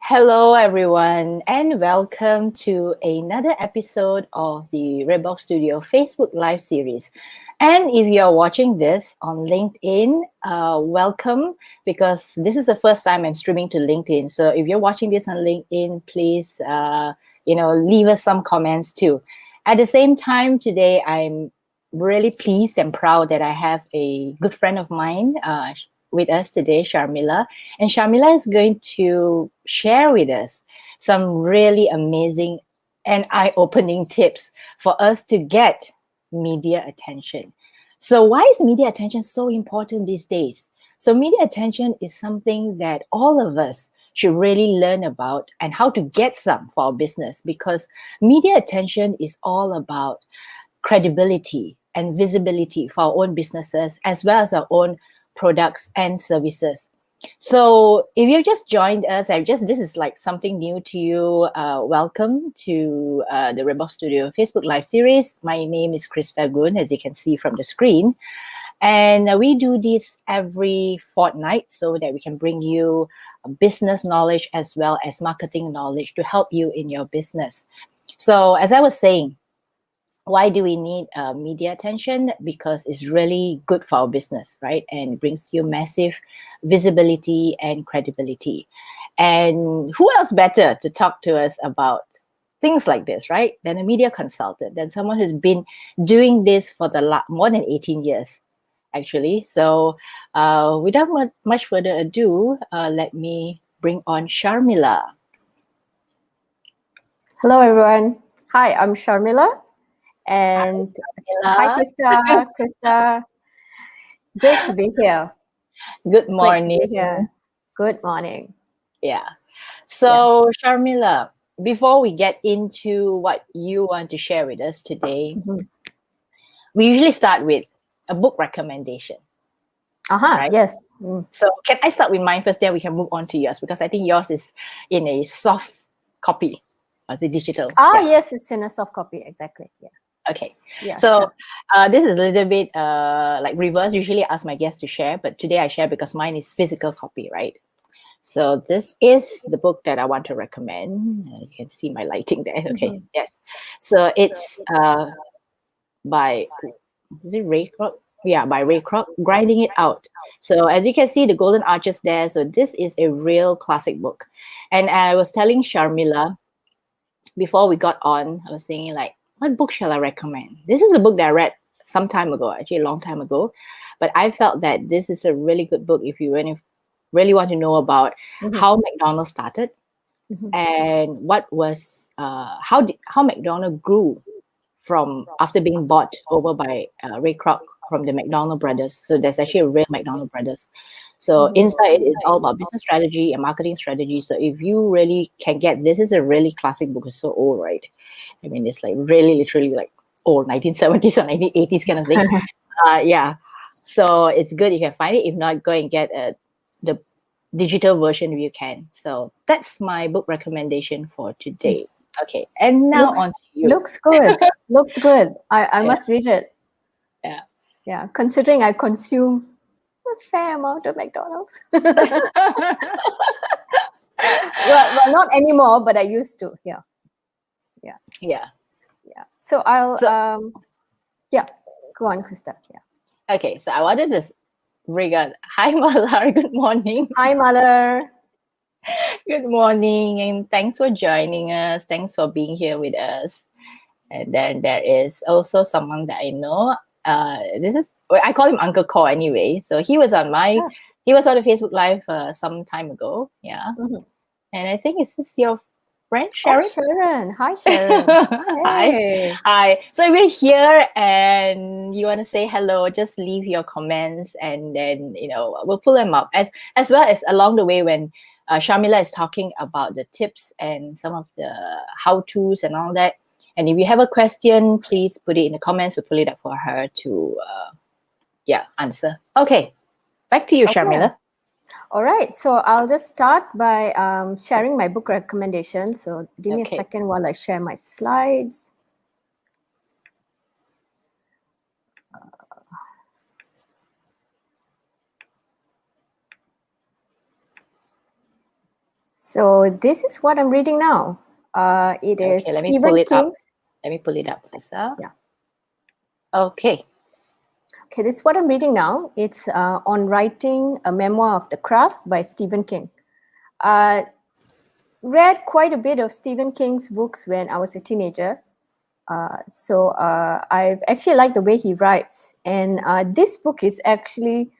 Hello, everyone, and welcome to another episode of the Redbox Studio Facebook Live series. And if you're watching this on LinkedIn, welcome, because this is the first time I'm streaming to LinkedIn. So if you're watching this on LinkedIn, please, leave us some comments too. At the same time, today, I'm really pleased and proud that I have a good friend of mine, with us today, Sharmila. And Sharmila is going to share with us some really amazing and eye-opening tips for us to get media attention. So why is media attention so important these days? So media attention is something that all of us should really learn about and how to get some for our business, because media attention is all about credibility and visibility for our own businesses as well as our own products and services. So if you just joined us, this is like something new to you. Welcome to the Redbox Studio Facebook Live series. My name is Krista Goon, as you can see from the screen. And we do this every fortnight so that we can bring you business knowledge as well as marketing knowledge to help you in your business. So as I was saying, why do we need media attention? Because it's really good for our business, right? And it brings you massive visibility and credibility. And who else better to talk to us about things like this, right? Than a media consultant, than someone who's been doing this for more than 18 years, actually. So without much further ado, let me bring on Sharmila. Hello, everyone. Hi, I'm Sharmila. And hi, Krista. Great to be here. Good morning. Good morning. Yeah. So, Sharmila, before we get into what you want to share with us today, we usually start with a book recommendation. Right? Yes. So, can I start with mine first, then we can move on to yours, because I think yours is in a soft copy. Or is it digital? Yes, it's in a soft copy. Exactly. Yeah. Okay. Yeah, so this is a little bit like reverse. Usually I ask my guests to share, but today I share because mine is physical copy, right? So this is the book that I want to recommend. You can see my lighting there. Okay. Yes. So it's by, is it Ray Kroc? Yeah, by Ray Kroc, Grinding It Out. So as you can see, the golden arches there. So this is a real classic book. And I was telling Sharmila before we got on, I was saying like, what book shall I recommend? This is a book that I read some time ago, actually a long time ago. But I felt that this is a really good book if you really want to know about how McDonald's started and what was how McDonald's grew from after being bought over by Ray Kroc from the McDonald brothers. So there's actually a real McDonald brothers. So inside it is all about business strategy and marketing strategy. So if you really can get this, is a really classic book. It's so old, right? I mean, it's like really literally like old 1970s or 1980s kind of thing. Yeah. So it's good if you can find it. If not, go and get the digital version if you can. So that's my book recommendation for today. Okay. And now on to you. Looks good. Looks good. I must read it. Yeah. Yeah. Considering I consume a fair amount of McDonald's. well, not anymore, but I used to. Yeah. So I'll go on, Krista. Yeah. Okay, so I wanted to bring on. Hi, Malar. Good morning. Hi, Malar. Good morning, and thanks for joining us. Thanks for being here with us. And then there is also someone that I know. I call him Uncle Ko anyway. So he was on he was on the Facebook Live some time ago. Yeah. And I think it's just your friend, Sharon. Oh, Sharon. Hi, Sharon. Hey. Hi. So we're here and you want to say hello, just leave your comments and then, we'll pull them up. As well as along the way when Sharmila is talking about the tips and some of the how-tos and all that, And if you have a question, please put it in the comments. We'll pull it up for her to answer. Okay, back to you, Okay. Sharmila. All right, so I'll just start by sharing my book recommendation. So give me a second while I share my slides. So this is what I'm reading now. It is Let me Stephen pull it up. King's. Let me pull it up, Krista. Yeah. Okay. Okay, this is what I'm reading now. It's on writing a memoir of the craft by Stephen King. Read quite a bit of Stephen King's books when I was a teenager. So I've actually liked the way he writes. And this book is actually,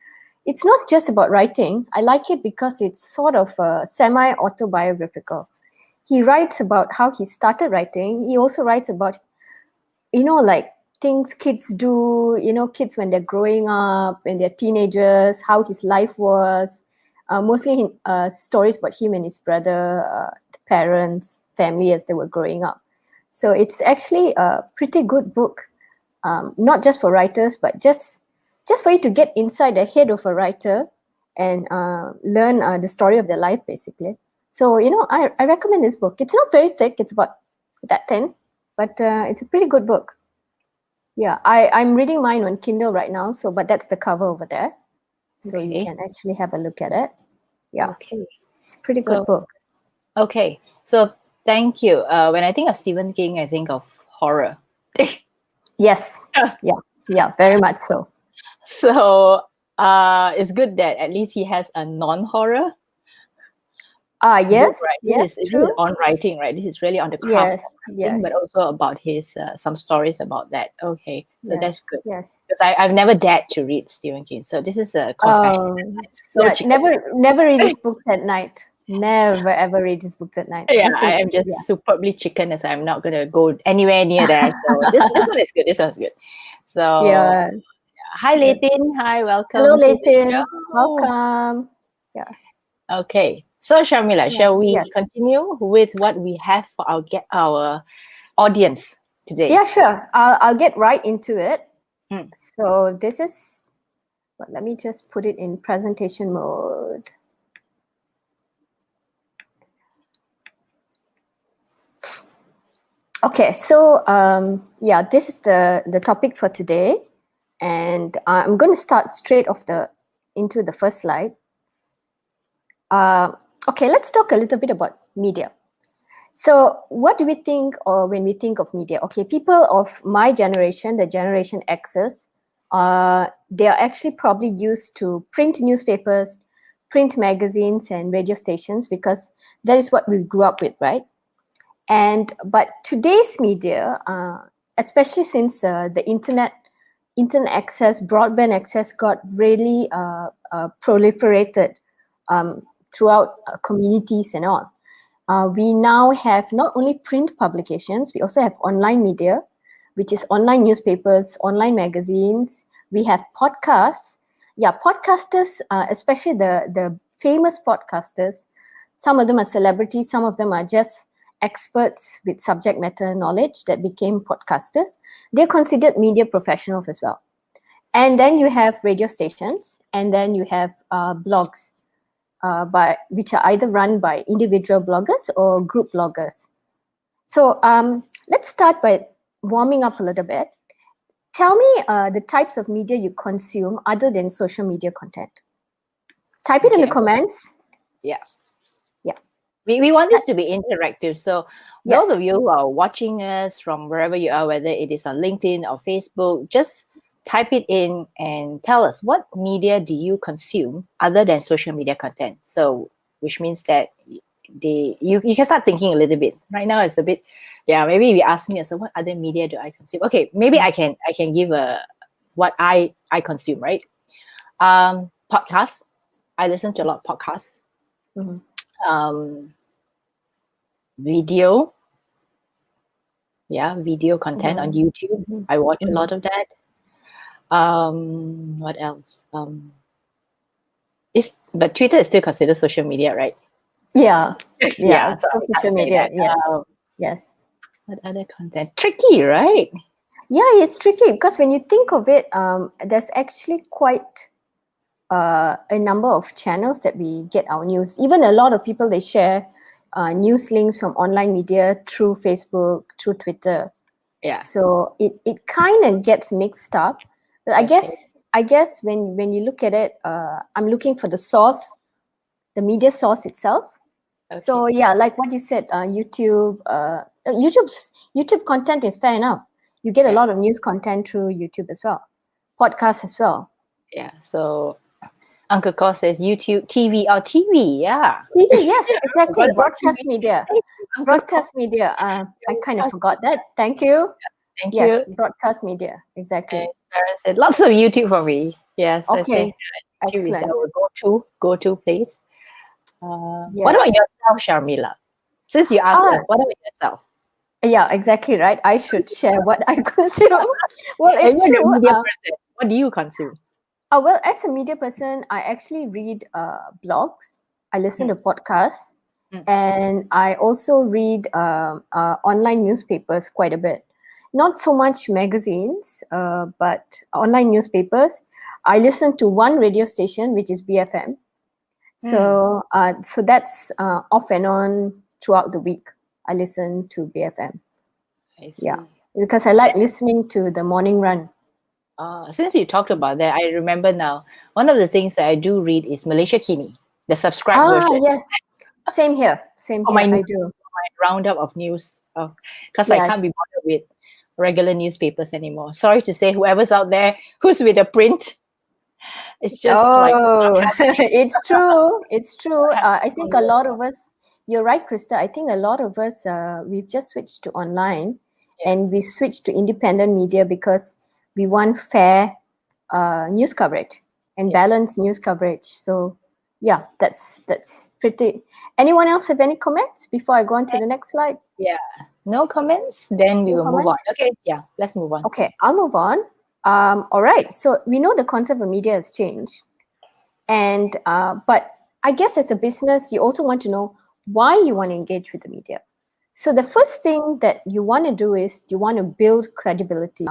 it's not just about writing. I like it because it's sort of semi-autobiographical. He writes about how he started writing. He also writes about, like things kids do, kids when they're growing up and they're teenagers, how his life was. Mostly stories about him and his brother, the parents, family as they were growing up. So it's actually a pretty good book, not just for writers, but just for you to get inside the head of a writer and learn the story of their life, basically. So, I recommend this book. It's not very thick. It's about that thin, but it's a pretty good book. Yeah, I'm reading mine on Kindle right now. So, but that's the cover over there. So you can actually have a look at it. Yeah. Okay. It's a pretty good book. Okay. So thank you. When I think of Stephen King, I think of horror. Yes. Yeah, very much so. So it's good that at least he has a non-horror. Yes, book, right? yes, This true. is on writing, right? This is really on the craft of writing, but also about his some stories about that. Okay, so that's good. Yes, because I've never dared to read Stephen King, so this is a confession. Never read his books at night. Never ever read his books at night. Yeah, I am just superbly chicken, as I'm not gonna go anywhere near there. So this one is good. This one's good. So yeah. Hi, Leighton. Hi, welcome. Hello, Leighton. Welcome. Yeah. Okay. So, Sharmila, shall we continue with what we have for our audience today? Yeah, sure. I'll get right into it. So this is, let me just put it in presentation mode. Okay, so this is the topic for today, and I'm going to start straight off into the first slide. Okay, let's talk a little bit about media. So what do we think when we think of media? Okay, people of my generation, the Generation X's, they are actually probably used to print newspapers, print magazines, and radio stations because that is what we grew up with, right? But today's media, especially since the internet access, broadband access got really proliferated throughout communities and all. We now have not only print publications, we also have online media, which is online newspapers, online magazines. We have podcasts. Yeah, podcasters, especially the famous podcasters, some of them are celebrities, some of them are just experts with subject matter knowledge that became podcasters. They're considered media professionals as well. And then you have radio stations, and then you have blogs, which are either run by individual bloggers or group bloggers. So let's start by warming up a little bit. Tell me the types of media you consume other than social media content. Type it in the comments. Yeah. We want this to be interactive. So those of you who are watching us from wherever you are, whether it is on LinkedIn or Facebook, just type it in and tell us what media do you consume other than social media content. So which means that you can start thinking a little bit. Right now it's a bit, maybe if you ask me, so what other media do I consume? Okay, maybe I can give what I consume, right? Podcasts. I listen to a lot of podcasts. Video content on YouTube. I watch a lot of that. What else? But Twitter is still considered social media, right? Yeah, so social media. Yes. What other content? Tricky, right? Yeah, it's tricky because when you think of it, there's actually quite a number of channels that we get our news. Even a lot of people, they share news links from online media through Facebook, through Twitter. Yeah. So it kind of gets mixed up. But I guess when you look at it, I'm looking for the source, the media source itself. So Okay. yeah, like what you said, YouTube content is fair enough. You get a Yeah. lot of news content through YouTube as well, podcasts as well. Yeah. So Uncle Cos says YouTube, TV, or TV. Yeah. TV, yes, What exactly. about Broadcast TV? media. Thank you, Uncle Cos. Broadcast media. I kind of forgot that. Thank you. Thank you. Yes, broadcast media. And Exactly. Sharon said lots of YouTube for me. Yes, I think Okay, YouTube is excellent. our go-to place. What about Yes. yourself, Sharmila? Since you asked Ah, us, what about yourself? yeah, exactly right. I should share what I consume. Well, And it's you're the true. media person. What do you consume? Well, as a media person, I actually read blogs. I listen to podcasts, Mm. and I also read online newspapers quite a bit. Not so much magazines, but online newspapers. I listen to one radio station, which is BFM. Mm. So that's off and on throughout the week. I listen to BFM. I Yeah, see. because I like listening to the morning run. Since you talked about that, I remember now, one of the things that I do read is Malaysia Kini, the subscribed version Yes, same here. Same for my here. I news, do. for my roundup of news. Because I can't Yes. be bothered with regular newspapers anymore. Sorry to say, whoever's out there who's with a print, it's just like Oh, not happening. it's true. It's true. Not I happening think for a me lot anymore. of us, you're right, Krista. I think a lot of us, we've just switched to online Yeah. and we switched to independent media because we want fair news coverage and Yeah. balanced news coverage. So, yeah, that's pretty. Anyone else have any comments before I go on to the next slide? Yeah. No comments? Then we No will move on. comments? Okay. Yeah. Let's move on. Okay, I'll move on. All right. So we know the concept of media has changed, and but I guess as a business, you also want to know why you want to engage with the media. So the first thing that you want to do is you want to build credibility.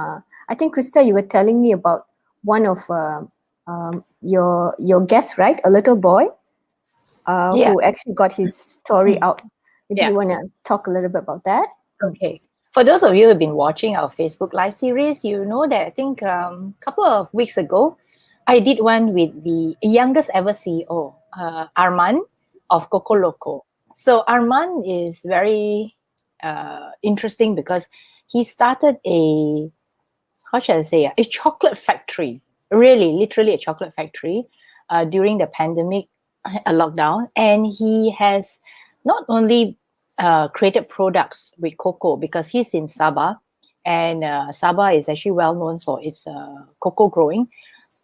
I think Krista, you were telling me about one of your guests, right? A little boy Yeah. who actually got his story out. Maybe Yeah. you want to talk a little bit about that. Okay. For those of you who've been watching our Facebook Live series, you know that I think a couple of weeks ago, I did one with the youngest ever CEO, Arman of Coco Loco. So Arman is very interesting because he started how shall I say, a chocolate factory, really, literally a chocolate factory during the pandemic, a lockdown. And he has not only created products with cocoa because he's in Sabah, and Sabah is actually well known for its cocoa growing,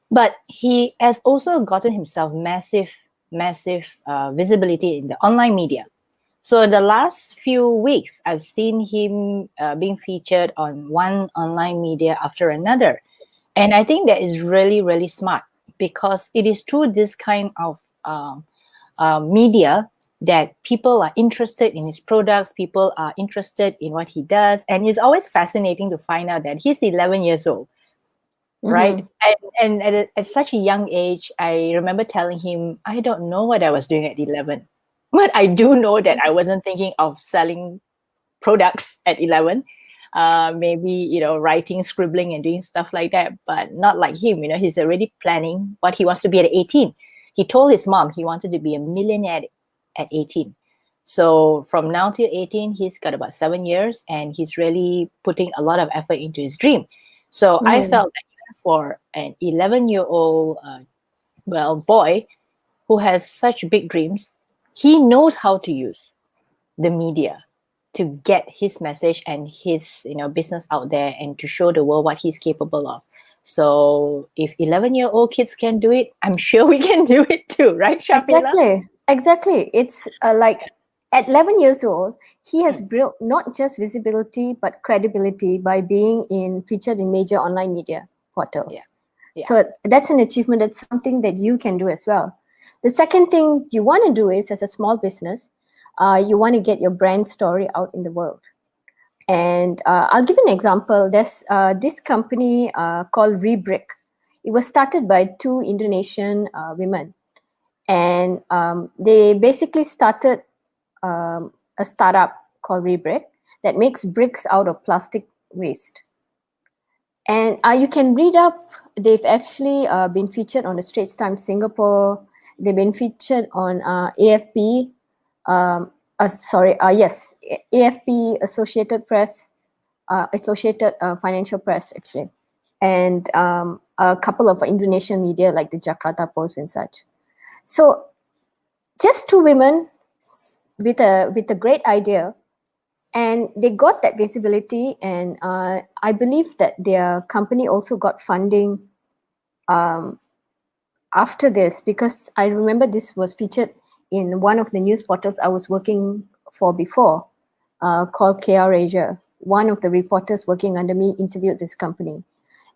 but he has also gotten himself massive visibility in the online media. So the last few weeks, I've seen him being featured on one online media after another. And I think that is really, really smart because it is through this kind of media that people are interested in his products, people are interested in what he does. And it's always fascinating to find out that he's 11 years old, right? And at such a young age, I remember telling him, I don't know what I was doing at 11, but I do know that I wasn't thinking of selling products at 11. Maybe, writing, scribbling, and doing stuff like that, but not like him. He's already planning what he wants to be at 18. He told his mom he wanted to be a millionaire at 18. So from now till 18, he's got about 7 years, and he's really putting a lot of effort into his dream. So I felt that even for an 11-year-old, boy who has such big dreams, he knows how to use the media to get his message and his business out there and to show the world what he's capable of. So if 11-year-old kids can do it, I'm sure we can do it too, right, Sharmila? Exactly. It's like at 11 years old, he has built not just visibility but credibility by being featured in major online media portals. Yeah. So that's an achievement. That's something that you can do as well. The second thing you want to do is, as a small business, you want to get your brand story out in the world. And I'll give an example. There's this company called Rebrick. It was started by two Indonesian women, and they basically started a startup called Rebrick that makes bricks out of plastic waste. And you can read up, they've actually been featured on the Straits Times Singapore. They've been featured on AFP, yes, AFP, Associated Press, Associated Financial Press, actually. And a couple of Indonesian media like the Jakarta Post and such. So just two women with a great idea, and they got that visibility, and I believe that their company also got funding after this, because I remember this was featured in one of the news portals I was working for before, called KR Asia. One of the reporters working under me interviewed this company,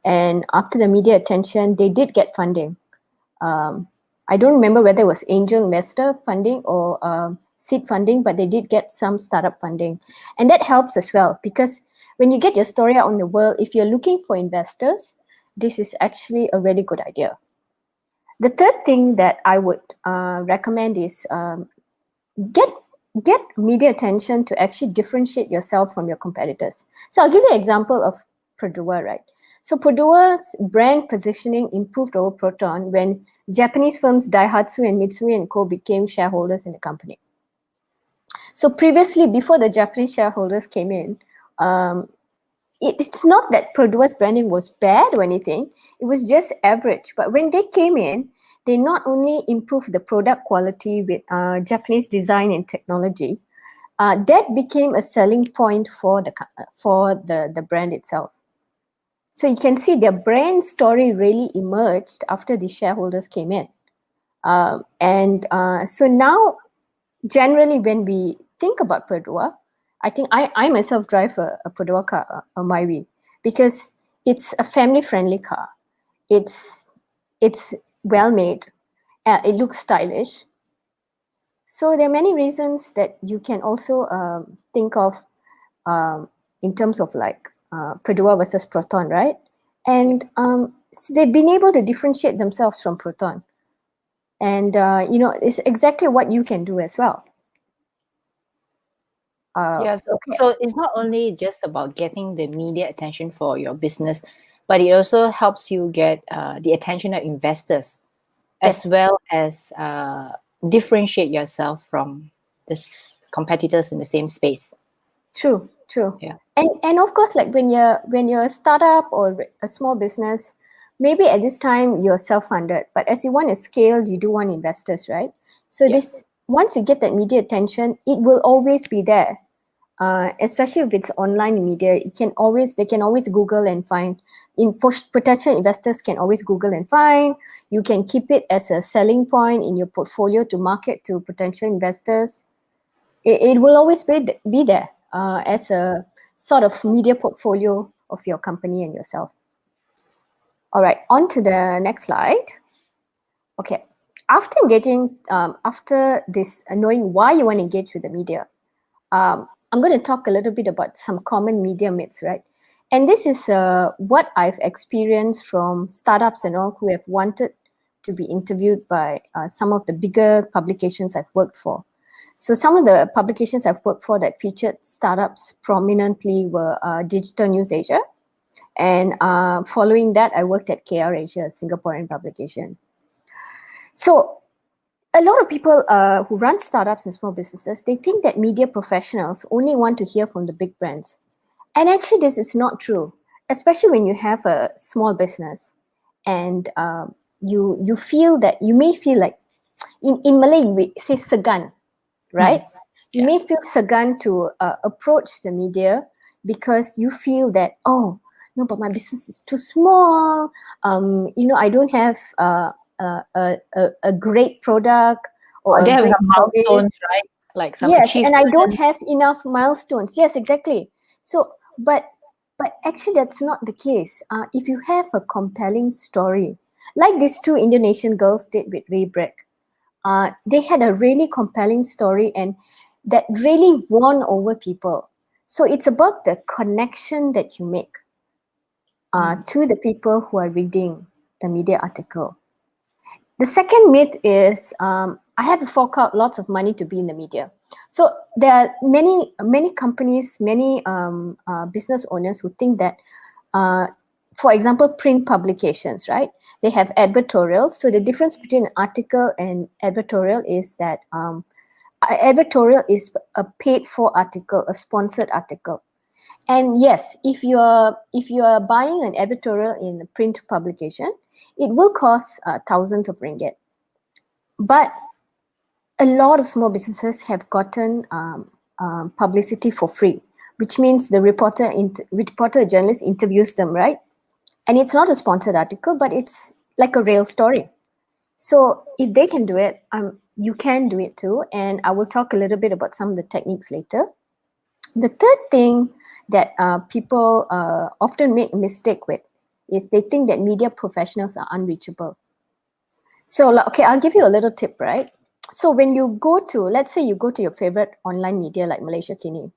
and after the media attention, they did get funding. I don't remember whether it was angel investor funding or seed funding, but they did get some startup funding. And that helps as well, because when you get your story out in the world, if you're looking for investors, this is actually a really good idea. The third thing that I would recommend is get media attention to actually differentiate yourself from your competitors. So I'll give you an example of Purdue, right? So Purdue's brand positioning improved over Proton when Japanese firms Daihatsu and Mitsui & Co. became shareholders in the company. So previously, before the Japanese shareholders came in, it's not that Purdue's branding was bad or anything, it was just average. But when they came in, they not only improved the product quality with Japanese design and technology, that became a selling point for the brand itself. So you can see their brand story really emerged after the shareholders came in. So now, generally, when we think about Purdue, I think I myself drive a Purdue car, a Myvi, because it's a family-friendly car. It's well made. It looks stylish. So there are many reasons that you can also think of in terms of like Purdue versus Proton, right? And so they've been able to differentiate themselves from Proton. And, it's exactly what you can do as well. Yes. So it's not only just about getting the media attention for your business, but it also helps you get the attention of investors, as well as differentiate yourself from the competitors in the same space. True. Yeah. And of course, like when you're a startup or a small business, maybe at this time you're self-funded, but as you want to scale, you do want investors, right? So once you get that media attention, it will always be there. Especially if it's online media, they can always Google and find. Potential investors can always Google and find. You can keep it as a selling point in your portfolio to market to potential investors. It will always be there as a sort of media portfolio of your company and yourself. All right, on to the next slide. Okay, after engaging, after this, knowing why you want to engage with the media, I'm going to talk a little bit about some common media myths, right? And this is what I've experienced from startups and all who have wanted to be interviewed by some of the bigger publications I've worked for. So some of the publications I've worked for that featured startups prominently were Digital News Asia. And following that, I worked at KR Asia, Singaporean publication. So a lot of people who run startups and small businesses, they think that media professionals only want to hear from the big brands. And actually, this is not true, especially when you have a small business and you may feel like, in Malay, we say segan, right? You may feel segan to approach the media because you feel that, oh, no, but my business is too small. I don't have a great product or they a have great some milestones, service. right? Like some Yes, and I don't achievement. have enough milestones. Yes, exactly. So, but actually, that's not the case. If you have a compelling story, like these two Indonesian girls did with Rebrick, they had a really compelling story and that really won over people. So it's about the connection that you make to the people who are reading the media article. The second myth is I have to fork out lots of money to be in the media. So there are many companies, many business owners who think that, for example, print publications, right? They have advertorials. So the difference between an article and advertorial is that advertorial is a paid for article, a sponsored article. And yes, if you are buying an editorial in a print publication, it will cost thousands of ringgit. But a lot of small businesses have gotten publicity for free, which means the reporter journalist interviews them, right? And it's not a sponsored article, but it's like a real story. So if they can do it, you can do it too. And I will talk a little bit about some of the techniques later. The third thing that people often make a mistake with is they think that media professionals are unreachable. So, okay, I'll give you a little tip, right? So when you go to, let's say you go to your favorite online media like Malaysia KINI.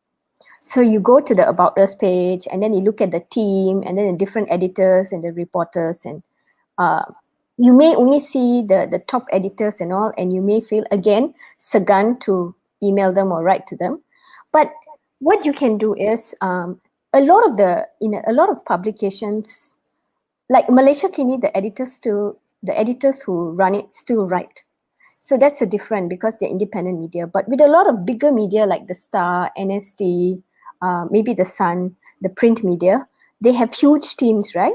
So you go to the About Us page and then you look at the team and then the different editors and the reporters, and you may only see the top editors and all, and you may feel, again, segan to email them or write to them. But what you can do is in a lot of publications, like Malaysia KINI, the editors who run it still write. So that's a different, because they're independent media. But with a lot of bigger media like the Star, NST, maybe the Sun, the print media, they have huge teams, right?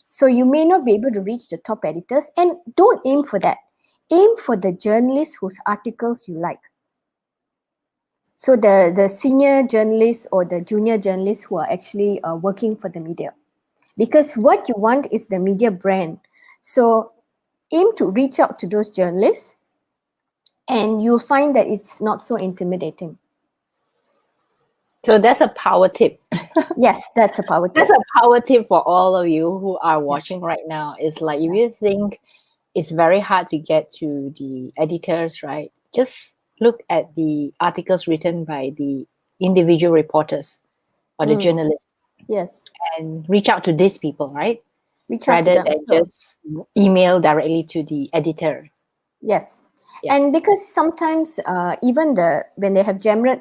So you may not be able to reach the top editors, and don't aim for that. Aim for the journalists whose articles you like. So the senior journalists or the junior journalists who are actually working for the media. Because what you want is the media brand. So aim to reach out to those journalists, and you'll find that it's not so intimidating. So that's a power tip. Yes, that's a power tip. That's a power tip for all of you who are watching right now. It's like, if you think it's very hard to get to the editors, right? Just look at the articles written by the individual reporters or the journalists. Yes. And reach out to these people, right? Reach out to them. Rather than just email directly to the editor. Yes. Yeah. And because sometimes even when they have general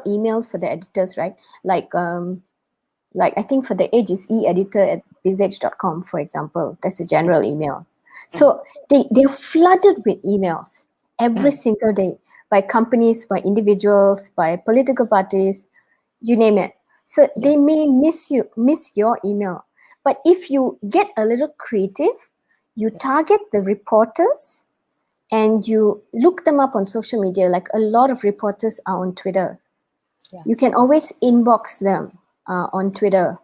emails for the editors, right? Like I think for the Age is editor@bizage.com, for example. That's a general email. So they're flooded with emails every single day by companies, by individuals, by political parties, you name it. So they may miss your email. But if you get a little creative, you target the reporters and you look them up on social media. Like a lot of reporters are on Twitter. Yeah. You can always inbox them on Twitter,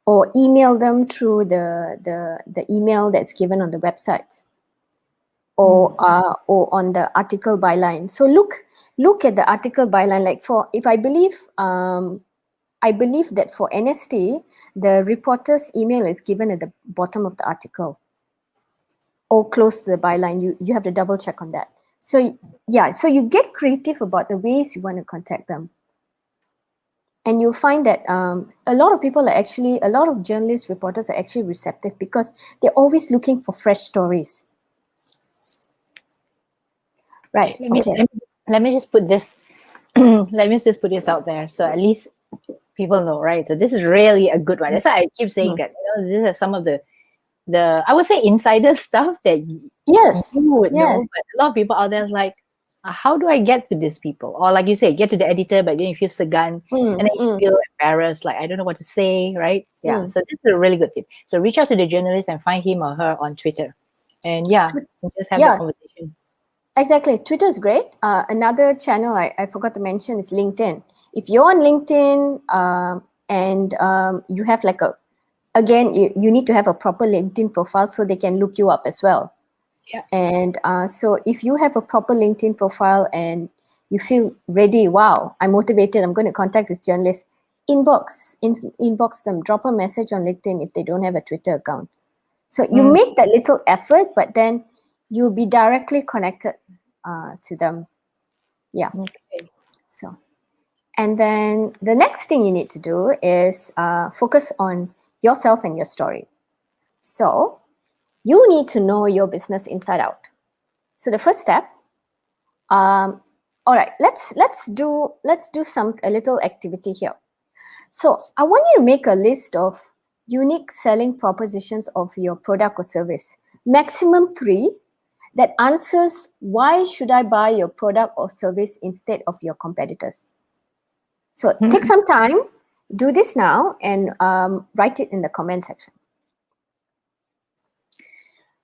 or email them through the email that's given on the website, or on the article byline. So look at the article byline. Like I believe that for NST, the reporter's email is given at the bottom of the article or close to the byline. You have to double check on that. So yeah, so you get creative about the ways you want to contact them. And you'll find that a lot of journalists, reporters are actually receptive, because they're always looking for fresh stories. Right. Let me just put this. Let me just put this out there, so at least people know, right? So this is really a good one. That's why I keep saying that. These are some of the I would say insider stuff that you would know, but a lot of people out there is like, how do I get to these people? Or like you say, get to the editor, but then you feel segan, and then you feel embarrassed, like I don't know what to say, right? Yeah. So this is a really good tip. So reach out to the journalist and find him or her on Twitter, and just have the conversation. Exactly. Twitter is great. Another channel I forgot to mention is LinkedIn. If you're on LinkedIn and you have like you need to have a proper LinkedIn profile so they can look you up as well. Yeah. And so if you have a proper LinkedIn profile and you feel ready, wow, I'm motivated, I'm going to contact this journalist, inbox them, drop a message on LinkedIn if they don't have a Twitter account. So you make that little effort, but then you'll be directly connected to them. Yeah. Okay. So, And then the next thing you need to do is focus on yourself and your story. So you need to know your business inside out. So the first step, all right, let's do a little activity here. So I want you to make a list of unique selling propositions of your product or service, maximum 3, that answers why should I buy your product or service instead of your competitors. So take some time, do this now, and write it in the comment section.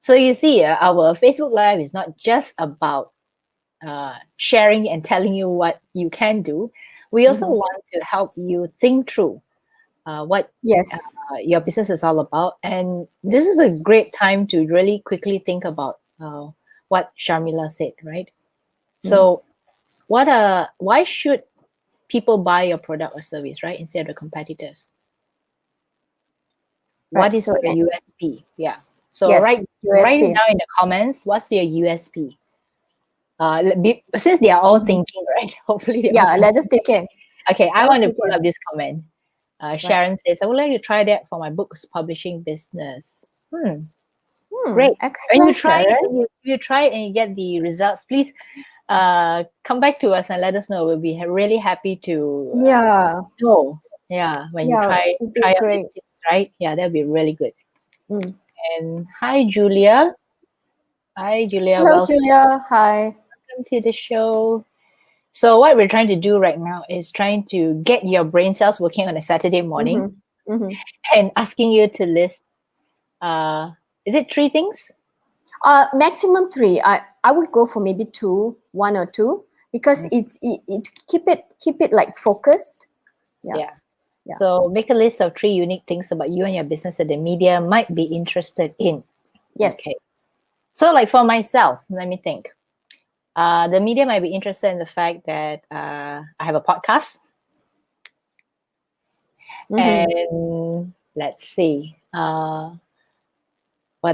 So you see, our Facebook Live is not just about sharing and telling you what you can do. We also want to help you think through what your business is all about. And this is a great time to really quickly think about what Sharmila said, right? So why should people buy your product or service, right, instead of the competitors? What is your USP? Yeah. So write it down in the comments. What's your USP? Since they are all thinking, right? Hopefully, let them take it. Okay, I want to pull up this comment. Sharon says, "I would like to try that for my books publishing business." Great. Excellent. When you try it, you try it and you get the results, please come back to us and let us know. We'll be really happy to know. Yeah, when you try out these tips, right? Yeah, that'll be really good. And hi, Julia. Hi, Julia. Hello, Julia. Hi. Welcome to the show. So what we're trying to do right now is trying to get your brain cells working on a Saturday morning and asking you to list, is it 3 things? Maximum 3. I would go for maybe 2, 1 or 2, because it keep it like focused. Yeah. So make a list of 3 unique things about you and your business that the media might be interested in. Yes. Okay. So like for myself, let me think. The media might be interested in the fact that I have a podcast. And let's see. What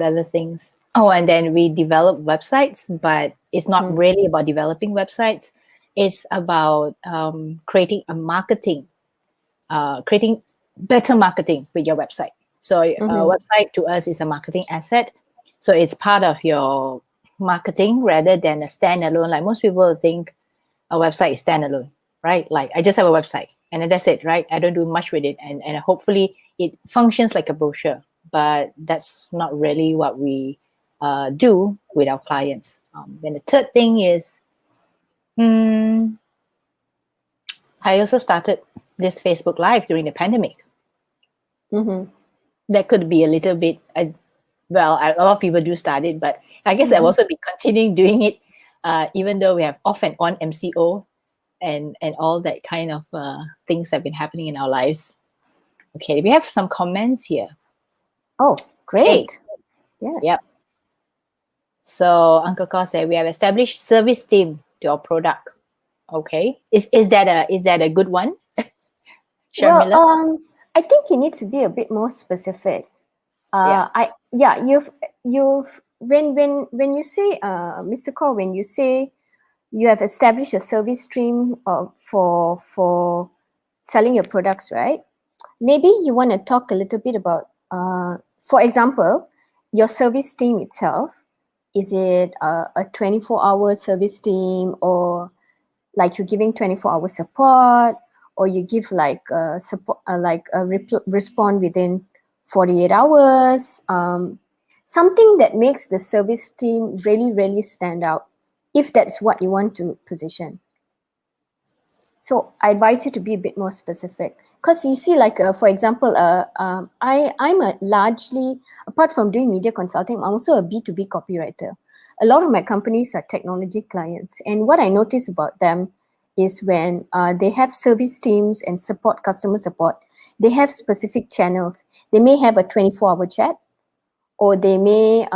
other things? Oh, and then we develop websites, but it's not really about developing websites. It's about creating better marketing with your website. So a website to us is a marketing asset. So it's part of your marketing rather than a standalone. Like most people think a website is standalone, right? Like I just have a website and then that's it, right? I don't do much with it. And hopefully it functions like a brochure, but that's not really what we do with our clients. Then the third thing is, I also started this Facebook Live during the pandemic. That could be a little bit, a lot of people do start it, but I guess I've also been continuing doing it, even though we have off and on MCO and all that kind of things that have been happening in our lives. Okay, we have some comments here. Oh, great. Okay. Yes. Yep. So Uncle Cos said we have established service team to our product. Okay. Is that a good one? Sharmila? Well, I think you need to be a bit more specific. You've when you say Mr. Kaur, when you say you have established a service stream for selling your products, right? Maybe you want to talk a little bit about, for example, your service team itself. Is it a 24-hour service team, or like you're giving 24-hour support, or you give like support, respond within 48 hours? Something that makes the service team really, really stand out, if that's what you want to position. So I advise you to be a bit more specific, because you see, like for example, I'm a largely, apart from doing media consulting, I'm also a B2B copywriter. A lot of my companies are technology clients, and what I notice about them is when they have service teams and customer support, they have specific channels. They may have a 24-hour chat, or they may,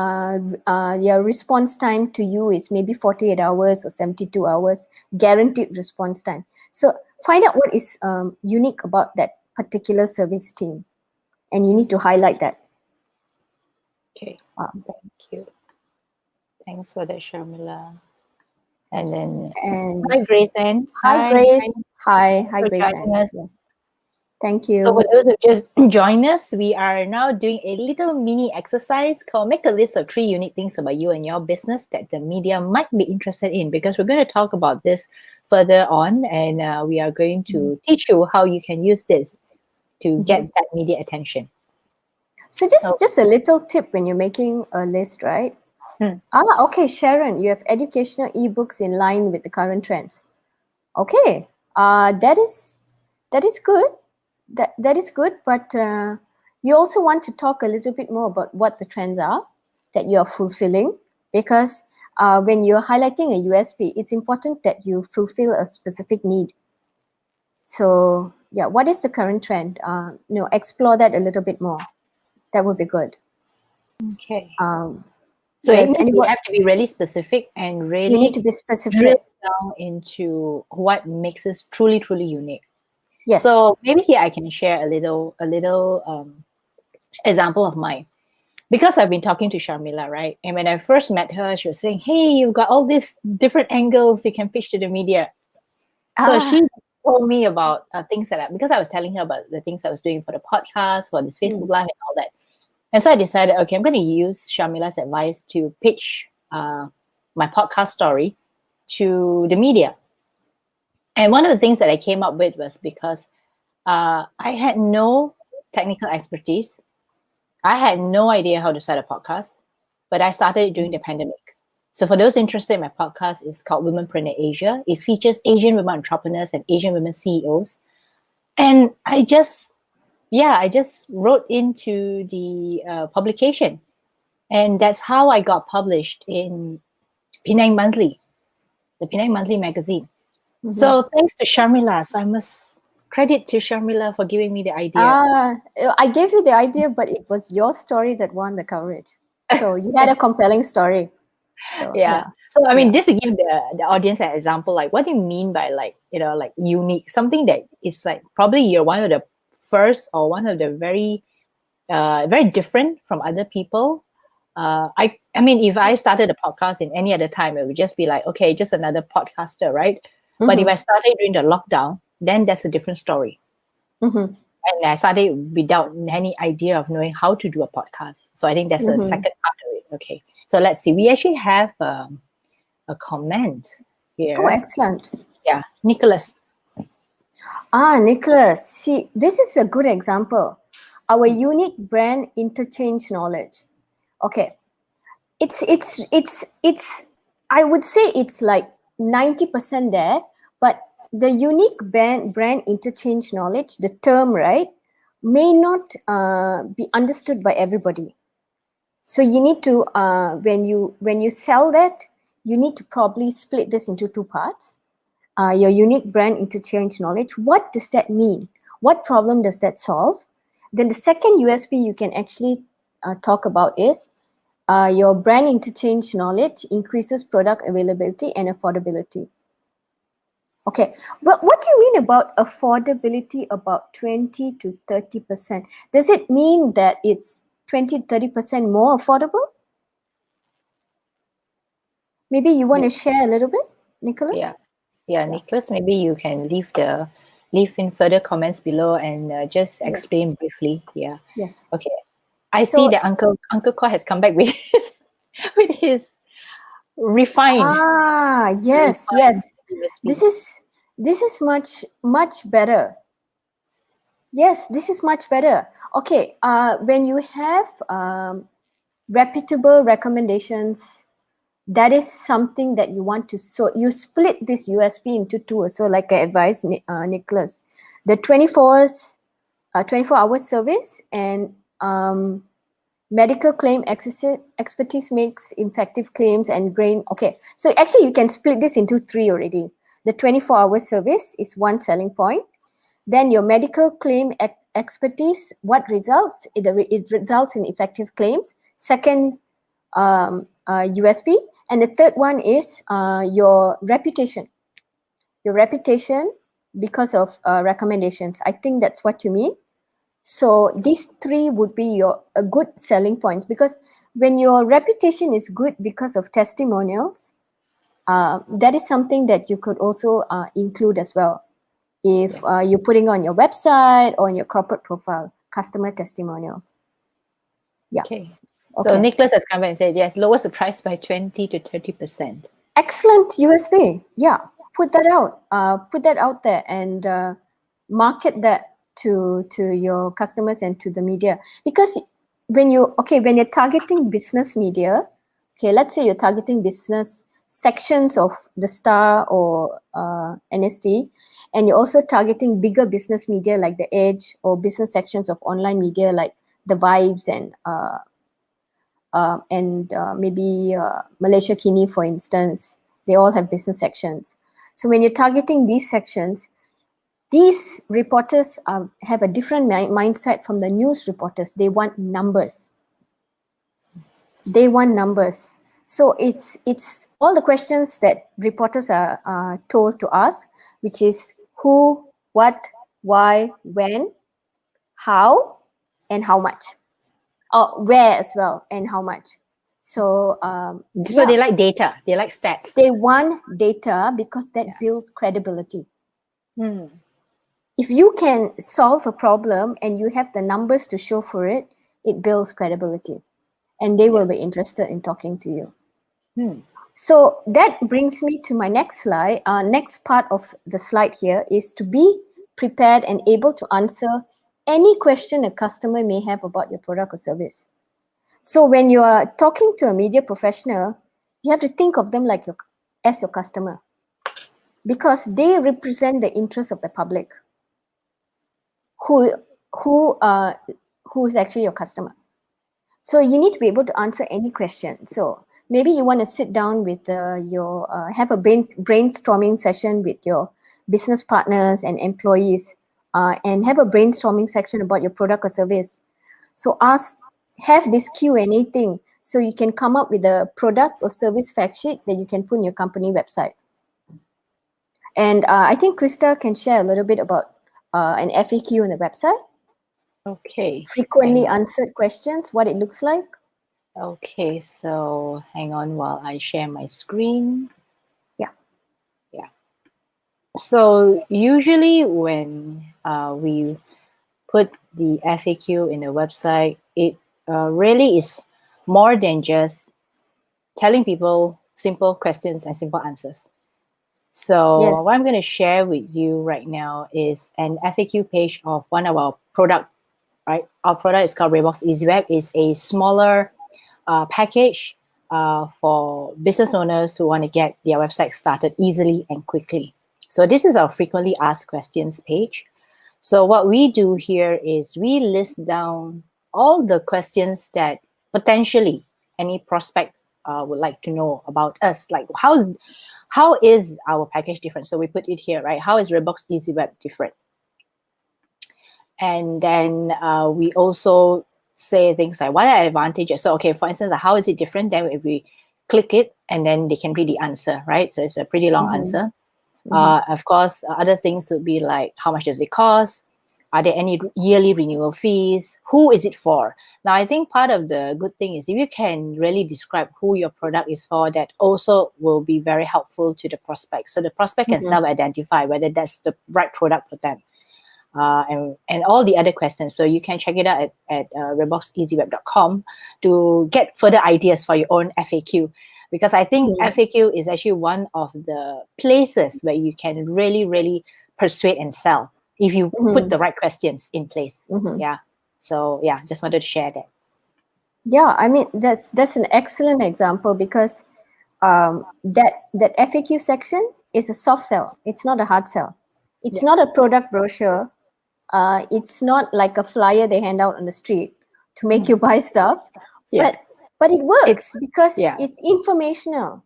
your response time to you is maybe 48 hours or 72 hours, guaranteed response time. So find out what is unique about that particular service team, and you need to highlight that. Okay, thank you. Thanks for that, Sharmila. And then, hi, Grace Ann. Hi, Grace. Hi, for Grace. joining us. Yeah. Thank So for you. those who just joined us, we are now doing a little mini exercise called make a list of 3 unique things about you and your business that the media might be interested in, because we're going to talk about this further on, and we are going to teach you how you can use this to get that media attention. So So, just a little tip when you're making a list, right? Okay, Sharon, you have educational ebooks in line with the current trends. Okay, that is good. That is good, but you also want to talk a little bit more about what the trends are that you are fulfilling, because when you're highlighting a USP, it's important that you fulfill a specific need. So yeah, what is the current trend? Explore that a little bit more. That would be good. okay. So It yes, means we anyone, have to be really specific and you really need to be drill specific. down into what makes us truly, truly unique. Yes. So maybe here I can share a little example of mine. Because I've been talking to Sharmila, right? And when I first met her, she was saying, hey, you've got all these different angles you can pitch to the media. So she told me about things because I was telling her about the things I was doing for the podcast, for this Facebook Live and all that. And so I decided, okay, I'm going to use Sharmila's advice to pitch my podcast story to the media. And one of the things that I came up with was because I had no technical expertise. I had no idea how to start a podcast, but I started it during the pandemic. So for those interested in my podcast, it's called Womenpreneur Asia. It features Asian women entrepreneurs and Asian women CEOs. And I just wrote into the publication. And that's how I got published in Penang Monthly, the Penang Monthly magazine. So thanks to Sharmila, so I must credit to Sharmila for giving me the idea. I gave you the idea, but it was your story that won the coverage. So you had a compelling story. So, yeah. So I mean, just to give the audience an example, like what do you mean by like unique? Something that is like probably you're one of the first or one of the very different from other people. I mean, if I started a podcast in any other time, it would just be like, okay, just another podcaster, right? But if I started during the lockdown, then that's a different story. And I started without any idea of knowing how to do a podcast. So I think that's the second part of it. Okay. So let's see. We actually have a comment here. Oh, excellent. Yeah. Nicholas. Nicholas. See, this is a good example. Our unique brand interchange knowledge. Okay. It's I would say it's like 90% there, but the unique brand interchange knowledge, the term, right, may not be understood by everybody. So you need to when you sell that, you need to probably split this into 2 parts. Your unique brand interchange knowledge. What does that mean? What problem does that solve? Then the second USP you can actually talk about is your brand interchange knowledge increases product availability and affordability. Okay, well, what do you mean about affordability about 20 to 30%? Does it mean that it's 20 to 30% more affordable? Maybe you want to share a little bit, Nicholas? Yeah, Nicholas, maybe you can leave in further comments below and just explain briefly. Yeah. Yes. Okay. I see that Uncle Koi has come back with his refined. Yes. USP. This is much better. Yes, this is much better. Okay, when you have reputable recommendations, that is something that you want to, so you split this USP into 2. So like I advised Nicholas, the 24 hour service and medical claim expertise makes effective claims and brain. Okay, so actually you can split this into 3 already. The 24 hour service is one selling point. Then your medical claim expertise, what results? It results in effective claims. Second USP. And the third one is your reputation. Your reputation because of recommendations. I think that's what you mean. So these 3 would be your good selling points, because when your reputation is good because of testimonials, that is something that you could also include as well if you're putting on your website or on your corporate profile, customer testimonials. Yeah. Okay. So Nicholas has come back and said, yes, lowers the price by 20 to 30%. Excellent USP. Yeah, put that out. Put that out there and market that to your customers and to the media. Because when you're targeting business media, okay, let's say you're targeting business sections of the Star or NST, and you're also targeting bigger business media like The Edge or business sections of online media like The Vibes and maybe Malaysia Kini, for instance. They all have business sections. So when you're targeting these sections, these reporters have a different mindset from the news reporters. They want numbers. They want numbers. So it's all the questions that reporters are told to ask, which is who, what, why, when, how, and how much. Where as well, and how much. So they like data. They like stats. They want data because that builds credibility. If you can solve a problem and you have the numbers to show for it, it builds credibility, and they will be interested in talking to you. So that brings me to my next slide. Next part of the slide here is to be prepared and able to answer any question a customer may have about your product or service. So when you are talking to a media professional, you have to think of them like as your customer, because they represent the interests of the public who is actually your customer. So you need to be able to answer any question. So maybe you want to sit down with have a brainstorming session with your business partners and employees, and have a brainstorming section about your product or service. So have this Q&A thing so you can come up with a product or service fact sheet that you can put on your company website. And I think Krista can share a little bit about an FAQ on the website. Okay. Frequently answered questions, what it looks like. Okay, so hang on while I share my screen. Yeah. So usually when we put the FAQ in a website, it really is more than just telling people simple questions and simple answers. So what I'm going to share with you right now is an FAQ page of one of our product, right? Our product is called Redbox EasyWeb. It's a smaller package for business owners who want to get their website started easily and quickly. So this is our frequently asked questions page. So what we do here is we list down all the questions that potentially any prospect would like to know about us. Like how is our package different? So we put it here, right? How is Redbox EasyWeb different? And then we also say things like, what are the advantages? So, okay, for instance, how is it different? Then if we click it, and then they can read the answer, right? So it's a pretty long answer. Of course, other things would be like, how much does it cost? Are there any yearly renewal fees? Who is it for? Now, I think part of the good thing is if you can really describe who your product is for, that also will be very helpful to the prospect. So the prospect can self-identify whether that's the right product for them. And all the other questions. So you can check it out at redboxeasyweb.com to get further ideas for your own FAQ. Because I think FAQ is actually one of the places where you can really, really persuade and sell if you put the right questions in place. Yeah. So yeah, just wanted to share that. Yeah, I mean that's an excellent example, because that FAQ section is a soft sell. It's not a hard sell. It's not a product brochure. It's not like a flyer they hand out on the street to make you buy stuff. But it works because it's informational.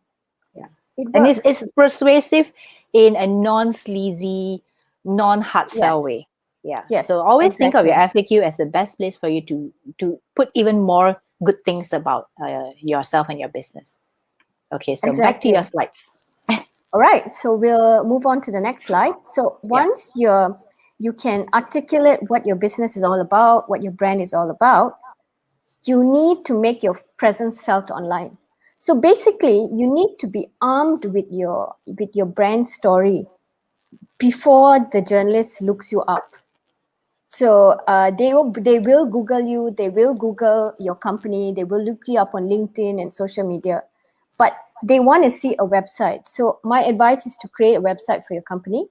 It works. And it's persuasive in a non-sleazy, non-hard sell way. So always think of your FAQ as the best place for you to put even more good things about yourself and your business. Okay, so back to your slides. All right, so we'll move on to the next slide. So once you can articulate what your business is all about, what your brand is all about, you need to make your presence felt online. So basically, you need to be armed with your brand story. before the journalist looks you up. So they will Google you, they will Google your company, they will look you up on LinkedIn and social media, but they want to see a website. So my advice is to create a website for your company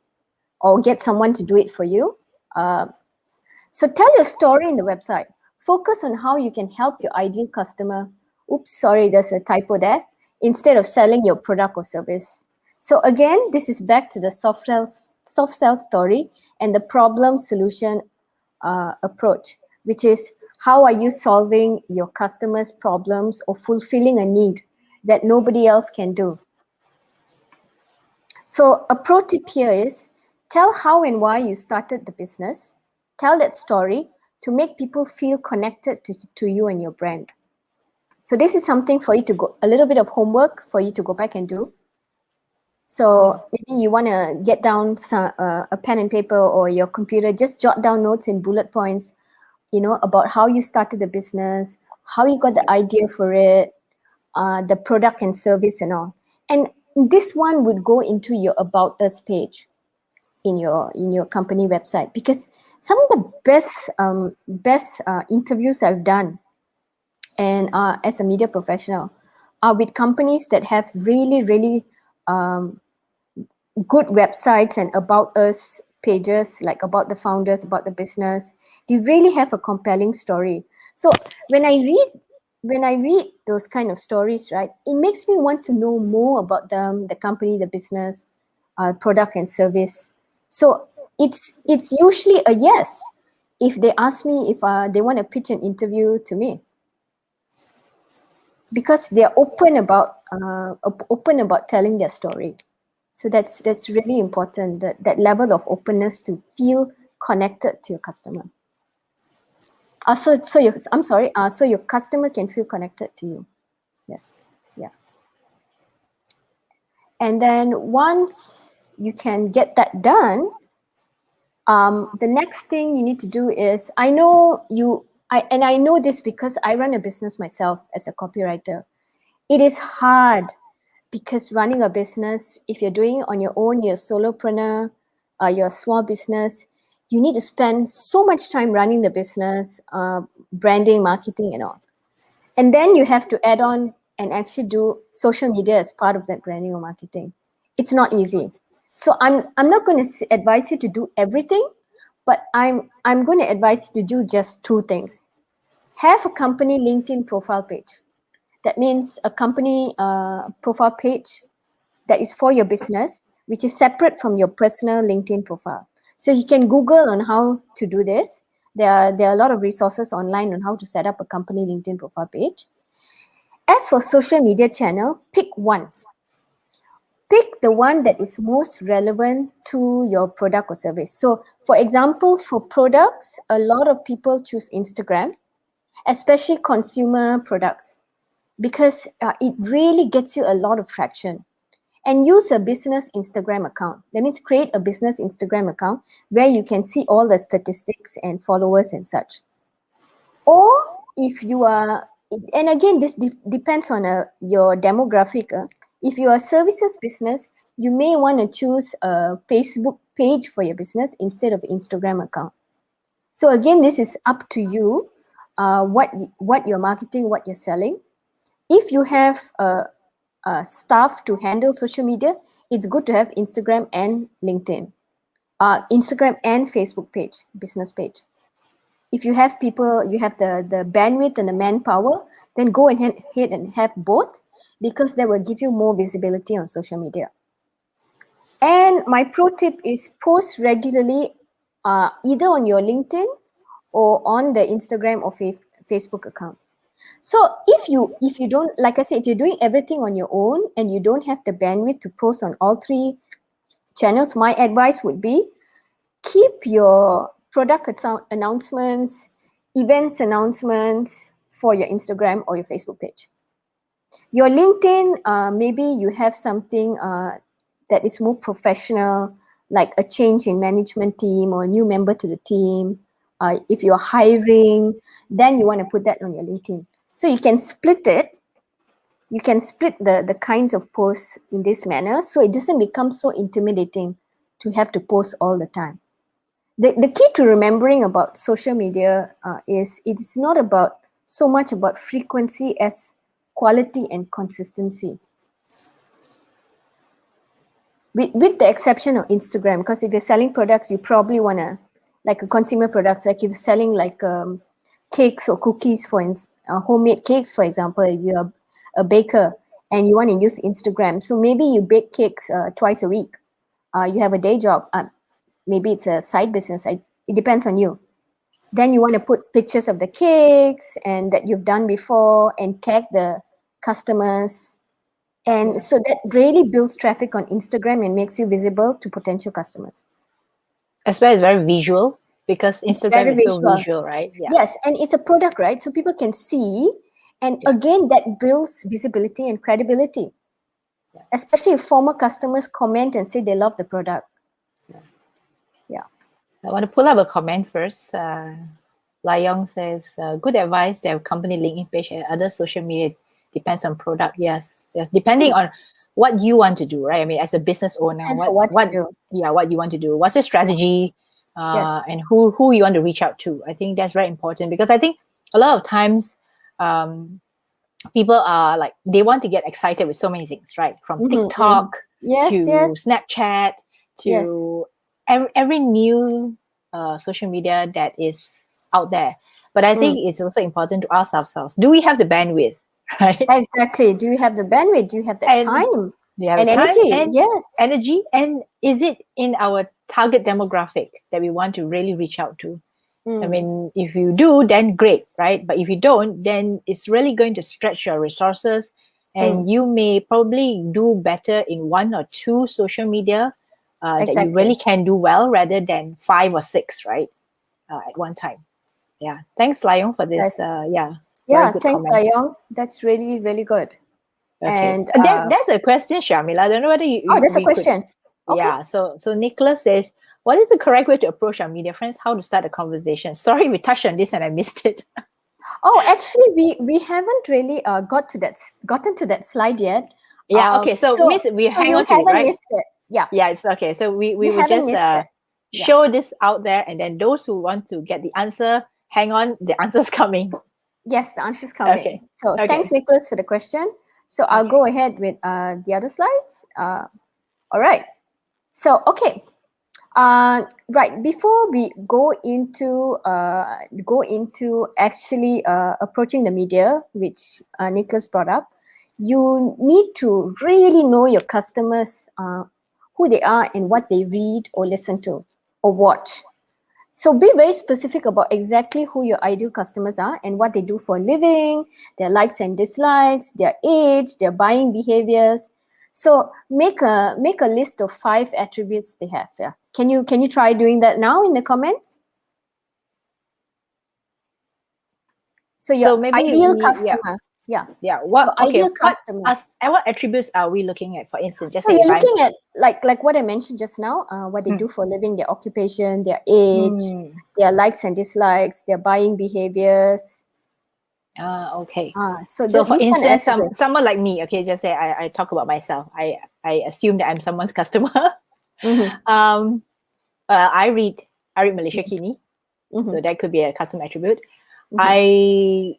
or get someone to do it for you. So tell your story in the website. Focus on how you can help your ideal customer. Oops, sorry, there's a typo there. Instead of selling your product or service. So again, this is back to the soft sell story and the problem solution approach, which is how are you solving your customers' problems or fulfilling a need that nobody else can do. So a pro tip here is tell how and why you started the business. Tell that story to make people feel connected to you and your brand. So this is something for you to go, a little bit of homework for you to go back and do. So maybe you want to get down some, a pen and paper or your computer, just jot down notes in bullet points, you know, about how you started the business, how you got the idea for it, the product and service and all. And this one would go into your About Us page in your company website, because some of the best interviews I've done and as a media professional are with companies that have really good websites and About Us pages, like about the founders, about the business. They really have a compelling story. So when I read those kind of stories, right, it makes me want to know more about them, the company, the business, product and service. So it's usually a yes if they ask me if they want to pitch an interview to me, because they're open about telling their story. So that's really important, that level of openness to feel connected to your customer. So your customer can feel connected to you. Yes, yeah. And then once you can get that done, the next thing you need to do is, I know this because I run a business myself as a copywriter. It is hard because running a business, if you're doing it on your own, you're a solopreneur, you're a small business, you need to spend so much time running the business, branding, marketing and all. And then you have to add on and actually do social media as part of that branding or marketing. It's not easy. So I'm not going to advise you to do everything, but I'm going to advise you to do just two things. Have a company LinkedIn profile page. That means a company profile page that is for your business, which is separate from your personal LinkedIn profile. So you can Google on how to do this. There are a lot of resources online on how to set up a company LinkedIn profile page. As for social media channel, pick one. Pick the one that is most relevant to your product or service. So for example, for products, a lot of people choose Instagram, especially consumer products, because it really gets you a lot of traction. And use a business Instagram account. That means create a business Instagram account where you can see all the statistics and followers and such. Or if you are, and again, this depends on your demographic. If you are a services business, you may want to choose a Facebook page for your business instead of Instagram account. So again, this is up to you, what you're marketing, what you're selling. If you have staff to handle social media, it's good to have Instagram and LinkedIn, Instagram and Facebook page, business page. If you have people, you have the bandwidth and the manpower, then go ahead and have both, because that will give you more visibility on social media. And my pro tip is post regularly, either on your LinkedIn or on the Instagram or Facebook account. So if you don't, like I said, if you're doing everything on your own and you don't have the bandwidth to post on all three channels, my advice would be keep your product announcements, events announcements for your Instagram or your Facebook page. Your LinkedIn, maybe you have something that is more professional, like a change in management team or a new member to the team. If you're hiring, then you want to put that on your LinkedIn. So you can split it. You can split the kinds of posts in this manner, so it doesn't become so intimidating to have to post all the time. The key to remembering about social media is it's not about so much about frequency as quality and consistency. With the exception of Instagram, because if you're selling products, you probably want to, like a consumer products, like if you're selling like cakes or cookies, homemade cakes, for example, if you're a baker and you want to use Instagram. So maybe you bake cakes twice a week. You have a day job. Maybe it's a side business. It depends on you. Then you want to put pictures of the cakes and that you've done before and tag the customers. And so that really builds traffic on Instagram and makes you visible to potential customers. As well as very visual, because Instagram is so visual, right? Yeah. Yes, and it's a product, right? So people can see. And again, that builds visibility and credibility. Yeah. Especially if former customers comment and say they love the product. Yeah. I want to pull up a comment first. Layong says, good advice to have company LinkedIn page and other social media. Depends on product. Yes. Depending on what you want to do, right? I mean, as a business owner, what you want to do. What's your strategy? And who you want to reach out to. I think that's very important, because I think a lot of times people are like, they want to get excited with so many things, right? From TikTok to Snapchat to every new social media that is out there. But I think it's also important to ask ourselves, do we have the bandwidth? Right? Exactly. Do you have the bandwidth? Do you have the time? Do you have energy? Energy. And is it in our target demographic that we want to really reach out to? I mean, if you do, then great, right? But if you don't, then it's really going to stretch your resources, and you may probably do better in 1 or 2 social media that you really can do well, rather than 5 or 6, right? At one time. Yeah. Thanks, Layong, for this. Thanks, Layong. That's really, really good. Okay. And that's a question, Sharmila. I don't know whether you. That's a question. Okay. Yeah. So Nicholas says, what is the correct way to approach our media friends? How to start a conversation? Sorry, we touched on this and I missed it. Oh, actually, we haven't really gotten to that slide yet. Yeah. Okay. So we hang on to it, right? Missed it. Yeah. Yeah. It's okay. So we will just show this out there, and then those who want to get the answer, hang on. The answer's coming. Yes, the answer's coming. Okay. So thanks, Nicholas, for the question. So I'll go ahead with the other slides. All right. So, okay. Right. Before we go into actually approaching the media, which Nicholas brought up, you need to really know your customers, who they are and what they read or listen to or watch. So be very specific about exactly who your ideal customers are and what they do for a living, their likes and dislikes, their age, their buying behaviors. So make a list of 5 attributes they have. Yeah. Can you try doing that now in the comments? So your ideal customer. What customer? What attributes are we looking at, for instance? So you're looking at like what I mentioned just now, what they do for a living, their occupation, their age, their likes and dislikes, their buying behaviors. Okay. So for instance, someone like me, okay, just say I talk about myself. I assume that I'm someone's customer. I read Malaysia Kini, so that could be a custom attribute. I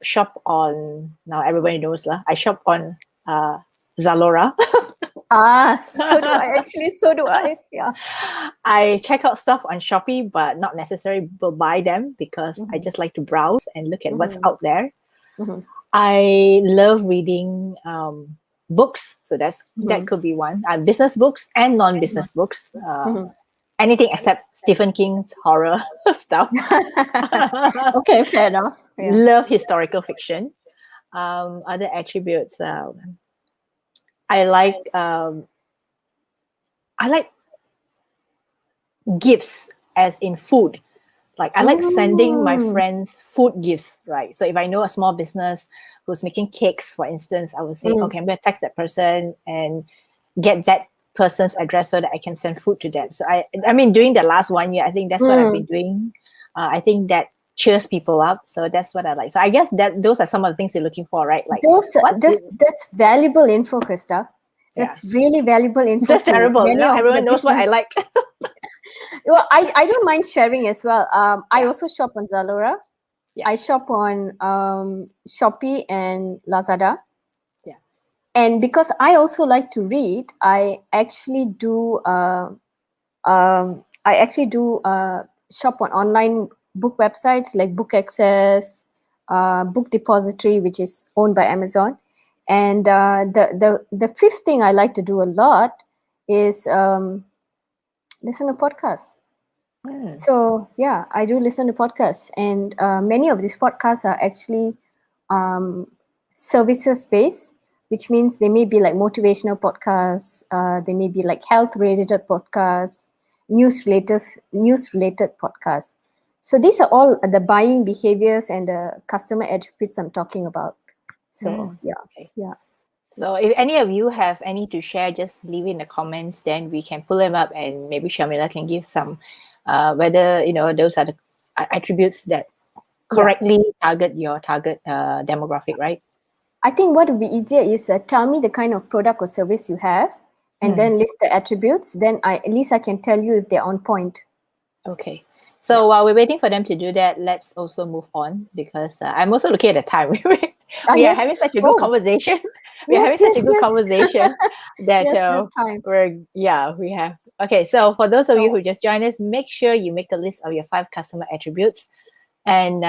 shop on, now everybody knows lah. I shop on Zalora. So do I. Yeah. I check out stuff on Shopee, but not necessarily buy them, because I just like to browse and look at what's out there. I love reading books, so that could be one. Business books and non-business books. Anything except Stephen King's horror stuff. Okay, fair enough. Yeah. Love historical fiction. Other attributes. I like gifts, as in food. Like I like sending my friends food gifts, right? So if I know a small business who's making cakes, for instance, I would say, okay, I'm going to text that person and get that person's address so that I can send food to them. So I mean, during the last 1 year, I think that's what I've been doing. I think that cheers people up. So that's what I like. So I guess that those are some of the things you're looking for, right? Like that's valuable info, Krista. That's really valuable info. That's terrible. Many Now of everyone the knows what I business. like. Well, I don't mind sharing as well. I Yeah. also shop on Zalora. Yeah. I shop on Shopee and Lazada. Yeah. And because I also like to read, I actually do shop on online book websites like Book Access, Book Depository, which is owned by Amazon. And the fifth thing I like to do a lot is listen to podcasts. So yeah, I do listen to podcasts, and many of these podcasts are actually services based, which means they may be like motivational podcasts, they may be like health related podcasts, news related podcasts. So these are all the buying behaviors and the customer attributes I'm talking about. So yeah, Okay. yeah. So if any of you have any to share, just leave it in the comments. Then we can pull them up, and maybe Sharmila can give some, whether those are the attributes that correctly target your target demographic, right? I think what would be easier is tell me the kind of product or service you have, and then list the attributes. Then at least I can tell you if they're on point. Okay. So while we're waiting for them to do that, let's also move on, because I'm also looking at the time. We are having such a good conversation. We are having such a good conversation that we have. Okay, so for those of you who just joined us, make sure you make a list of your 5 customer attributes, and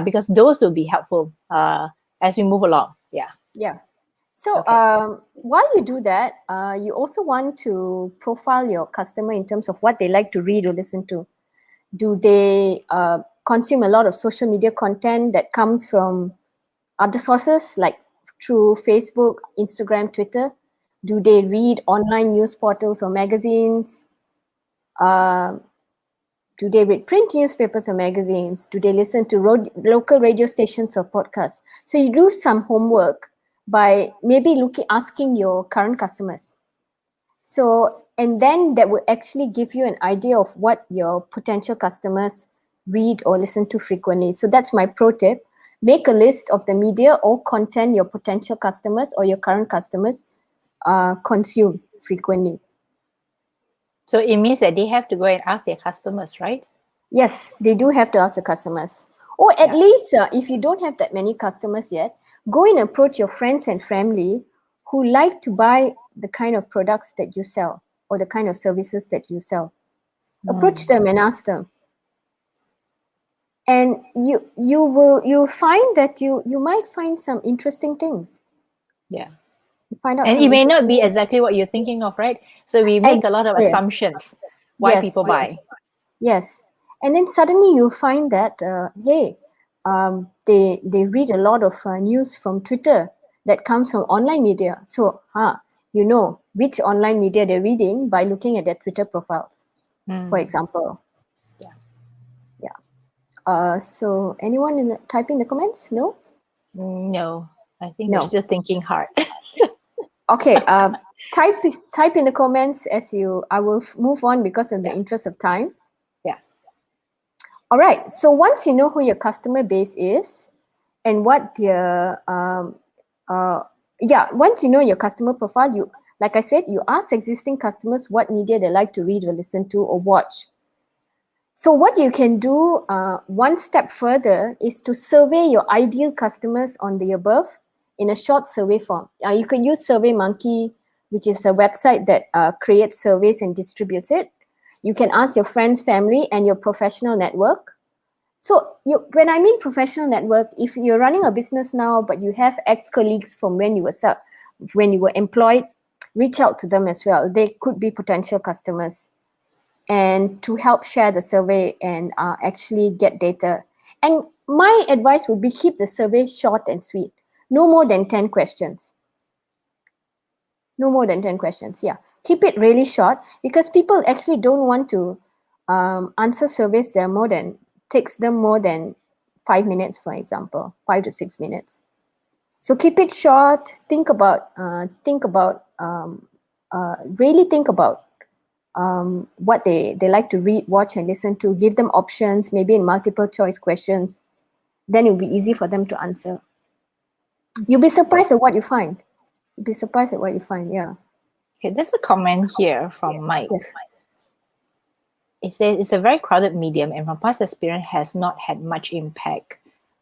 because those will be helpful as we move along. Yeah. So while you do that, you also want to profile your customer in terms of what they like to read or listen to. Do they consume a lot of social media content that comes from other sources like through Facebook, Instagram, Twitter? Do they read online news portals or magazines? Do they read print newspapers or magazines? Do they listen to local radio stations or podcasts? So you do some homework by maybe asking your current customers. So, and then that will actually give you an idea of what your potential customers read or listen to frequently. So that's my pro tip. Make a list of the media or content your potential customers or your current customers consume frequently. So it means that they have to go and ask their customers, right? Yes, they do have to ask the customers. Or at least if you don't have that many customers yet, go and approach your friends and family who like to buy the kind of products that you sell or the kind of services that you sell. Approach them and ask them. And you'll find that you might find some interesting things. Yeah. Find out and it may not be exactly what you're thinking of, right? So we make a lot of assumptions why people buy. Yes. And then suddenly you find that, hey, they read a lot of news from Twitter that comes from online media. So, you know which online media they're reading by looking at their Twitter profiles, for example. Yeah. So anyone type in the comments? No? No. I think we're still thinking hard. Okay. Type in the comments I will move on because in the interest of time. Yeah. All right. So once you know who your customer base is and what their once you know your customer profile, like I said, you ask existing customers what media they like to read or listen to or watch. So what you can do one step further is to survey your ideal customers on the above in a short survey form. You can use SurveyMonkey, which is a website that creates surveys and distributes it. You can ask your friends, family, and your professional network. So when I mean professional network, if you're running a business now, but you have ex-colleagues from when you were employed, reach out to them as well. They could be potential customers. And to help share the survey and actually get data. And my advice would be keep the survey short and sweet. No more than 10 questions. No more than 10 questions, yeah. Keep it really short because people actually don't want to answer surveys that takes them more than 5 minutes, for example, 5 to 6 minutes. So keep it short. Really think about what they like to read, watch, and listen to. Give them options, maybe in multiple choice questions. Then it'll be easy for them to answer. You'll be surprised at what you find. Yeah. Okay, there's a comment here from Mike. Yes. It says it's a very crowded medium and from past experience has not had much impact.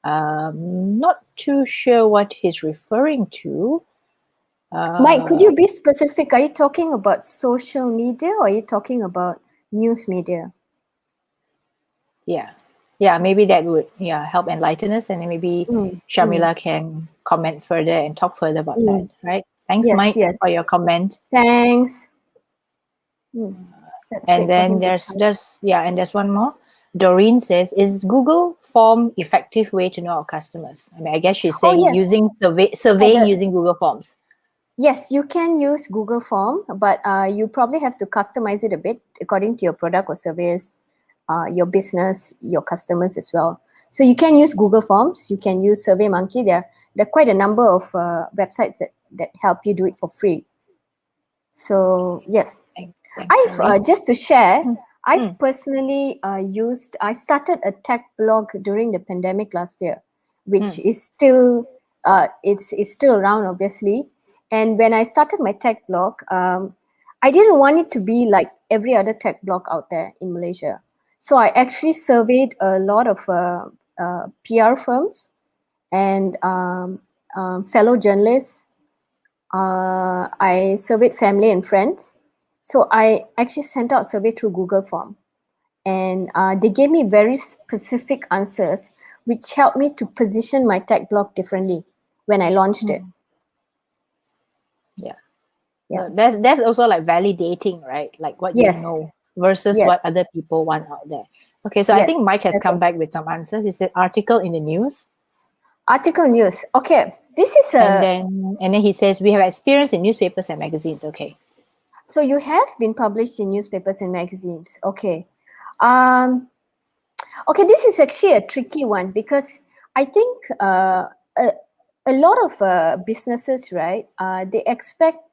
Not too sure what he's referring to. Mike, could you be specific? Are you talking about social media or are you talking about news media? Yeah, maybe that would help enlighten us, and then maybe Sharmila can comment further and talk further about that, right? Thanks, Yes, Mike, yes. for your comment. Thanks. And then there's one more. Doreen says, "Is Google Form effective way to know our customers?" I mean, I guess she's saying yes. using surveying using Google Forms. Yes, you can use Google Form, but you probably have to customize it a bit according to your product or service, your business, your customers as well. So you can use Google Forms. You can use SurveyMonkey. There are quite a number of websites that help you do it for free. So yes, Thanks, I've just to share. I've personally I started a tech blog during the pandemic last year, which is still it's still around, obviously. And when I started my tech blog, I didn't want it to be like every other tech blog out there in Malaysia. So I actually surveyed a lot of PR firms and fellow journalists. I surveyed family and friends. So I actually sent out survey through Google Form. And they gave me very specific answers, which helped me to position my tech blog differently when I launched it. Yeah. So that's also like validating, right? Like what you know versus what other people want out there. Okay, so I think Mike has come back with some answers. He said article in the news. Article news. Okay, this is and then he says we have experience in newspapers and magazines. Okay. So you have been published in newspapers and magazines. Okay. Okay, this is actually a tricky one because I think a lot of businesses, right, they expect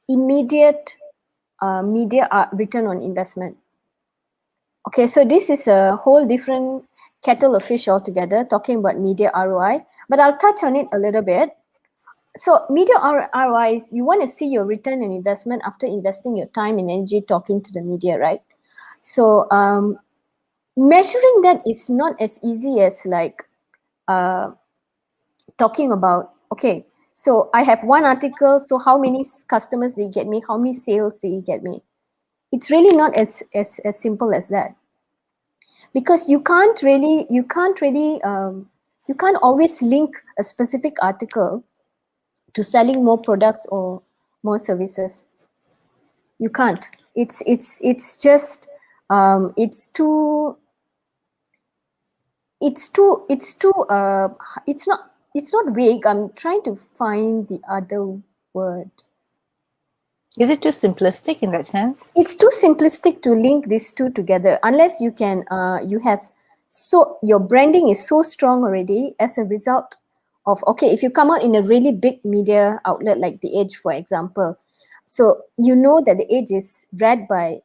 immediate media return on investment. Okay, so this is a whole different kettle of fish altogether, talking about media ROI, but I'll touch on it a little bit. So media ROI is you want to see your return on investment after investing your time and energy talking to the media, right? So measuring that is not as easy as like talking about, okay, so I have one article, so how many customers did you get me? How many sales did you get me? It's really not as simple as that. Because you can't always link a specific article to selling more products or more services. You can't. It's just it's not vague. I'm trying to find the other word. Is it too simplistic in that sense? It's too simplistic to link these two together unless you can your branding is so strong already as a result of, okay, if you come out in a really big media outlet like The Edge, for example, so you know that The Edge is read by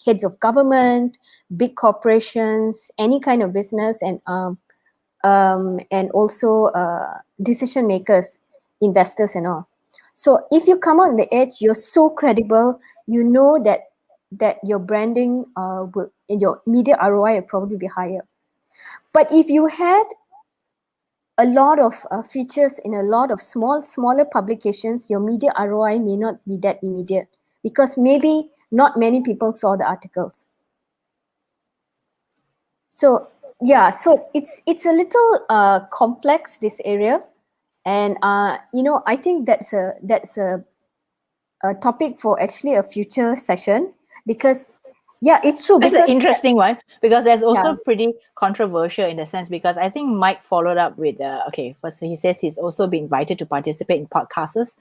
heads of government, big corporations, any kind of business, and also decision makers, investors and all. So if you come on The Edge, you're so credible, you know that your branding will, your media ROI will probably be higher. But if you had a lot of features in a lot of smaller publications, your media ROI may not be that immediate because maybe not many people saw the articles. So yeah, so it's a little complex, this area, and I think that's a topic for actually a future session because it's true. That's because an interesting one because that's also pretty controversial in the sense because I think Mike followed up with first he says he's also been invited to participate in podcasts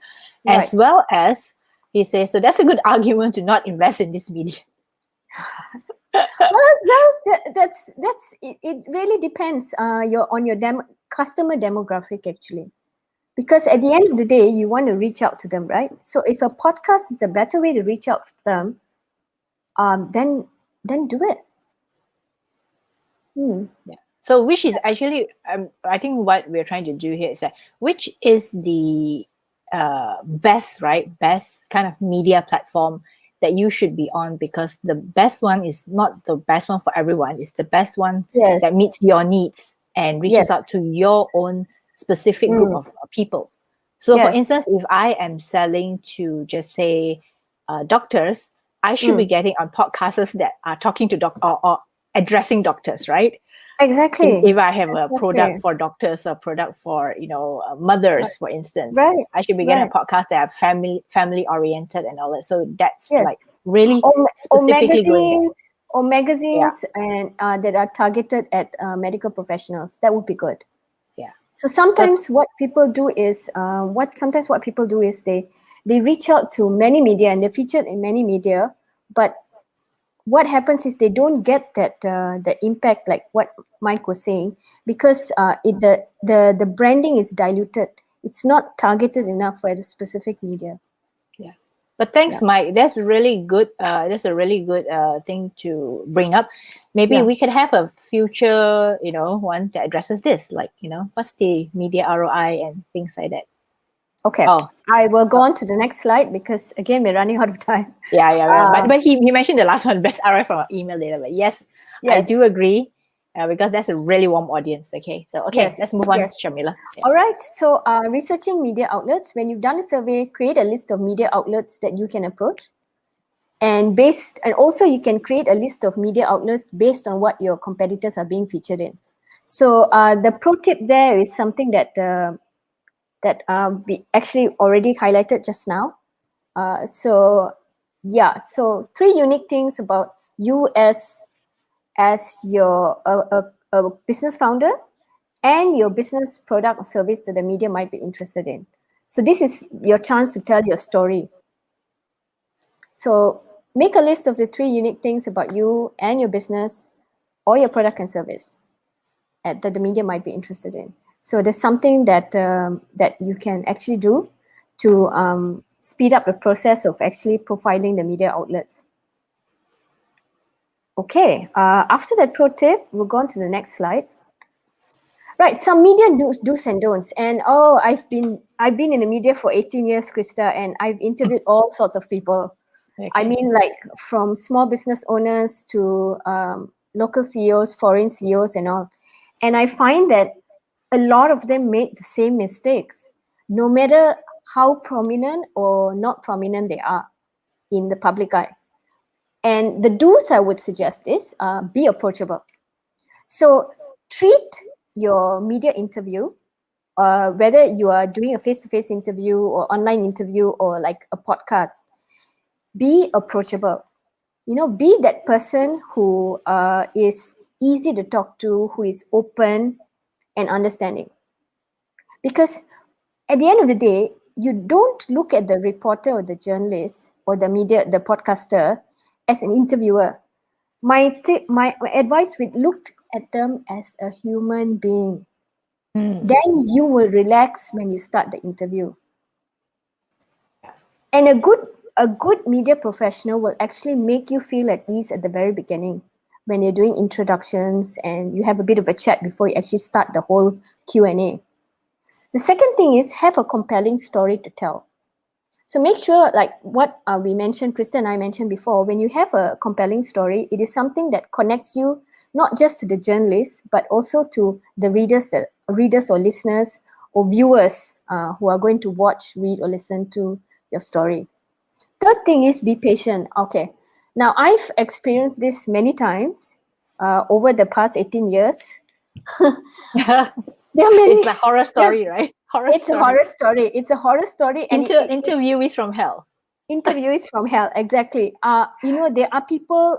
as well as he says, so that's a good argument to not invest in this media. that's it really depends on your customer demographic actually, because at the end of the day you want to reach out to them, right? So if a podcast is a better way to reach out to them, then do it. Yeah. So which is actually I think what we're trying to do here is that which is the best, right? Best kind of media platform that you should be on, because the best one is not the best one for everyone. It's the best one Yes. that meets your needs and reaches Yes. out to your own specific group Mm. of people. So, for Yes. instance, if I am selling to just say doctors, I should be getting on podcasts that are talking to or addressing doctors, right? Exactly. If I have a Exactly. product for doctors or product for mothers, for instance, Right. I should be getting a Right. podcast that are family oriented and all that. So that's Yes. like really Or specifically going there. magazines and that are targeted at medical professionals. That would be good. Yeah. So So sometimes what people do is they reach out to many media and they're featured in many media, but what happens is they don't get that the impact like what Mike was saying, because the branding is diluted. It's not targeted enough for the specific media. yeah. But thanks, Yeah. Mike. That's really good. That's a really good thing to bring up. Maybe Yeah. we could have a future, one that addresses this, like, what's the media ROI and things like that. Okay. Oh, I will go on to the next slide because again we're running out of time. yeah. But he mentioned the last one, best ROI from our email data. But yes, I Yes. do agree, because that's a really warm audience. Okay, so Yes. let's move on, Yes. Sharmila. Yeah. All right. So, researching media outlets. When you've done a survey, create a list of media outlets that you can approach, and also you can create a list of media outlets based on what your competitors are being featured in. So, the pro tip there is something that we actually already highlighted just now. So, three unique things about you as your a business founder and your business product or service that the media might be interested in. So this is your chance to tell your story. So make a list of the three unique things about you and your business or your product and service that the media might be interested in. So there's something that that you can actually do to speed up the process of actually profiling the media outlets. Okay, after that pro tip, we'll go on to the next slide. Right, some media do's and don'ts. And I've been in the media for 18 years, Krista, and I've interviewed all sorts of people. Okay. I mean, like from small business owners to local CEOs, foreign CEOs, and all. And I find that a lot of them make the same mistakes, no matter how prominent or not prominent they are in the public eye. And the do's I would suggest is be approachable. So treat your media interview, whether you are doing a face-to-face interview or online interview or like a podcast, be approachable. Be that person who is easy to talk to, who is open and understanding. Because at the end of the day, you don't look at the reporter or the journalist or the media, the podcaster as an interviewer. My advice would look at them as a human being. Then you will relax when you start the interview. And a good media professional will actually make you feel at ease at the very beginning when you're doing introductions and you have a bit of a chat before you actually start the whole Q&A. The second thing is have a compelling story to tell. So make sure, like what we mentioned, Krista and I mentioned before, when you have a compelling story, it is something that connects you not just to the journalists, but also to the readers or listeners or viewers who are going to watch, read, or listen to your story. Third thing is be patient. Okay. Now, I've experienced this many times over the past 18 years. There are many. It's a horror story, right? It's a horror story. It's a horror story. And Interviewees from hell. Interviewees from hell, exactly. There are people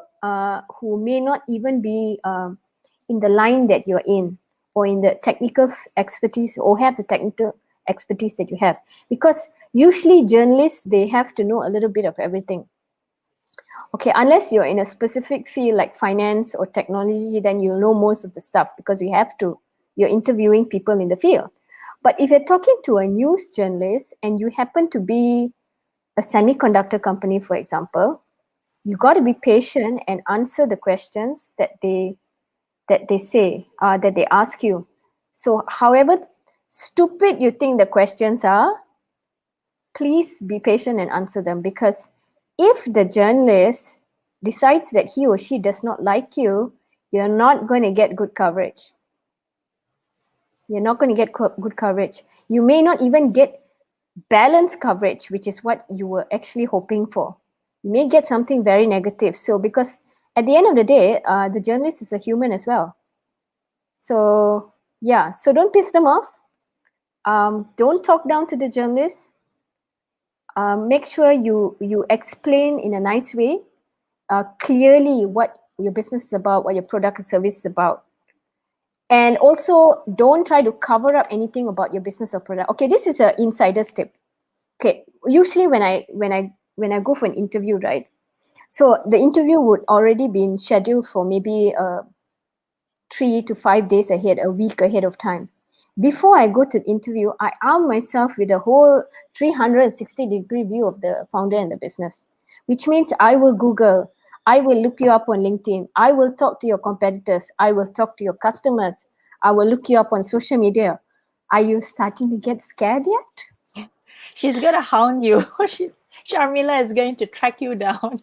who may not even be in the line that you're in, or in the technical expertise, or have the technical expertise that you have. Because usually journalists, they have to know a little bit of everything. Okay, unless you're in a specific field like finance or technology, then you'll know most of the stuff because you're interviewing people in the field. But if you're talking to a news journalist and you happen to be a semiconductor company, for example, you got to be patient and answer the questions that they ask you. So however stupid you think the questions are, please be patient and answer them, because if the journalist decides that he or she does not like you, you're not going to get good coverage. You're not going to get good coverage. You may not even get balanced coverage, which is what you were actually hoping for. You may get something very negative. So because at the end of the day, the journalist is a human as well. So yeah, so don't piss them off. Don't talk down to the journalist. Make sure you explain in a nice way, clearly what your business is about, what your product and service is about. And also, don't try to cover up anything about your business or product. Okay, this is an insider's tip. Okay, usually when I go for an interview, right? So the interview would already been scheduled for maybe 3 to 5 days ahead, a week ahead of time. Before I go to the interview, I arm myself with a whole 360-degree view of the founder and the business, which means I will Google, I will look you up on LinkedIn, I will talk to your competitors, I will talk to your customers, I will look you up on social media. Are you starting to get scared yet? She's going to hound you. Sharmila is going to track you down.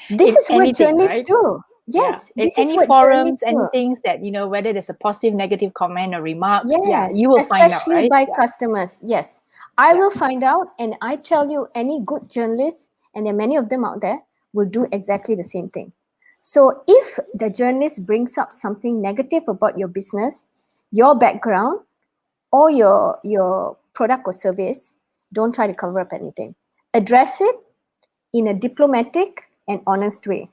This is what anything, journalists right? do. Yes, In this is any what forums, journalists any do. things that, whether there's a positive, negative comment or remark, Yes, you will find out, especially right? by customers. Yes, I will find out, and I tell you, any good journalist, and there are many of them out there, will do exactly the same thing. So if the journalist brings up something negative about your business, your background, or your product or service, don't try to cover up anything. Address it in a diplomatic and honest way.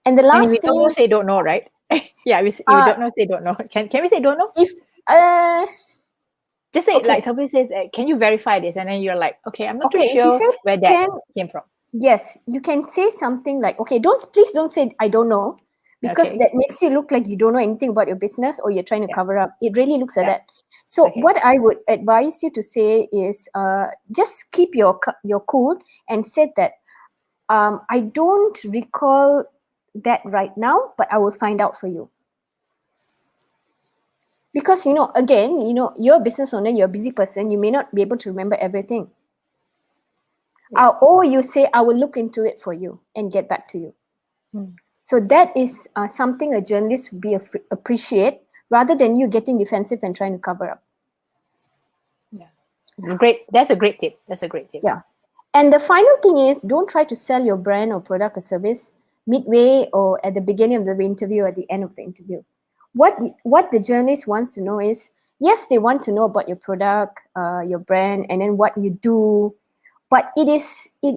And the And if last we thing don't know, is, say don't know, right? If we don't know, say don't know. Can we say don't know? if just say, okay. like somebody says, can you verify this? And then you're like, okay, I'm not too if you sure say where that came from. Yes, you can say something like, okay, please don't say I don't know, because that makes you look like you don't know anything about your business or you're trying to cover up. It really looks at that. So what I would advise you to say is just keep your cool and say that I don't recall that right now, but I will find out for you. Because, again, you're a business owner, you're a busy person, you may not be able to remember everything. Or you say, I will look into it for you and get back to you. So that is something a journalist would appreciate, rather than you getting defensive and trying to cover up. Great. That's a great tip. Yeah. And the final thing is, don't try to sell your brand or product or service midway or at the beginning of the interview or at the end of the interview. What the journalist wants to know is, yes, they want to know about your product, your brand, and then what you do. But it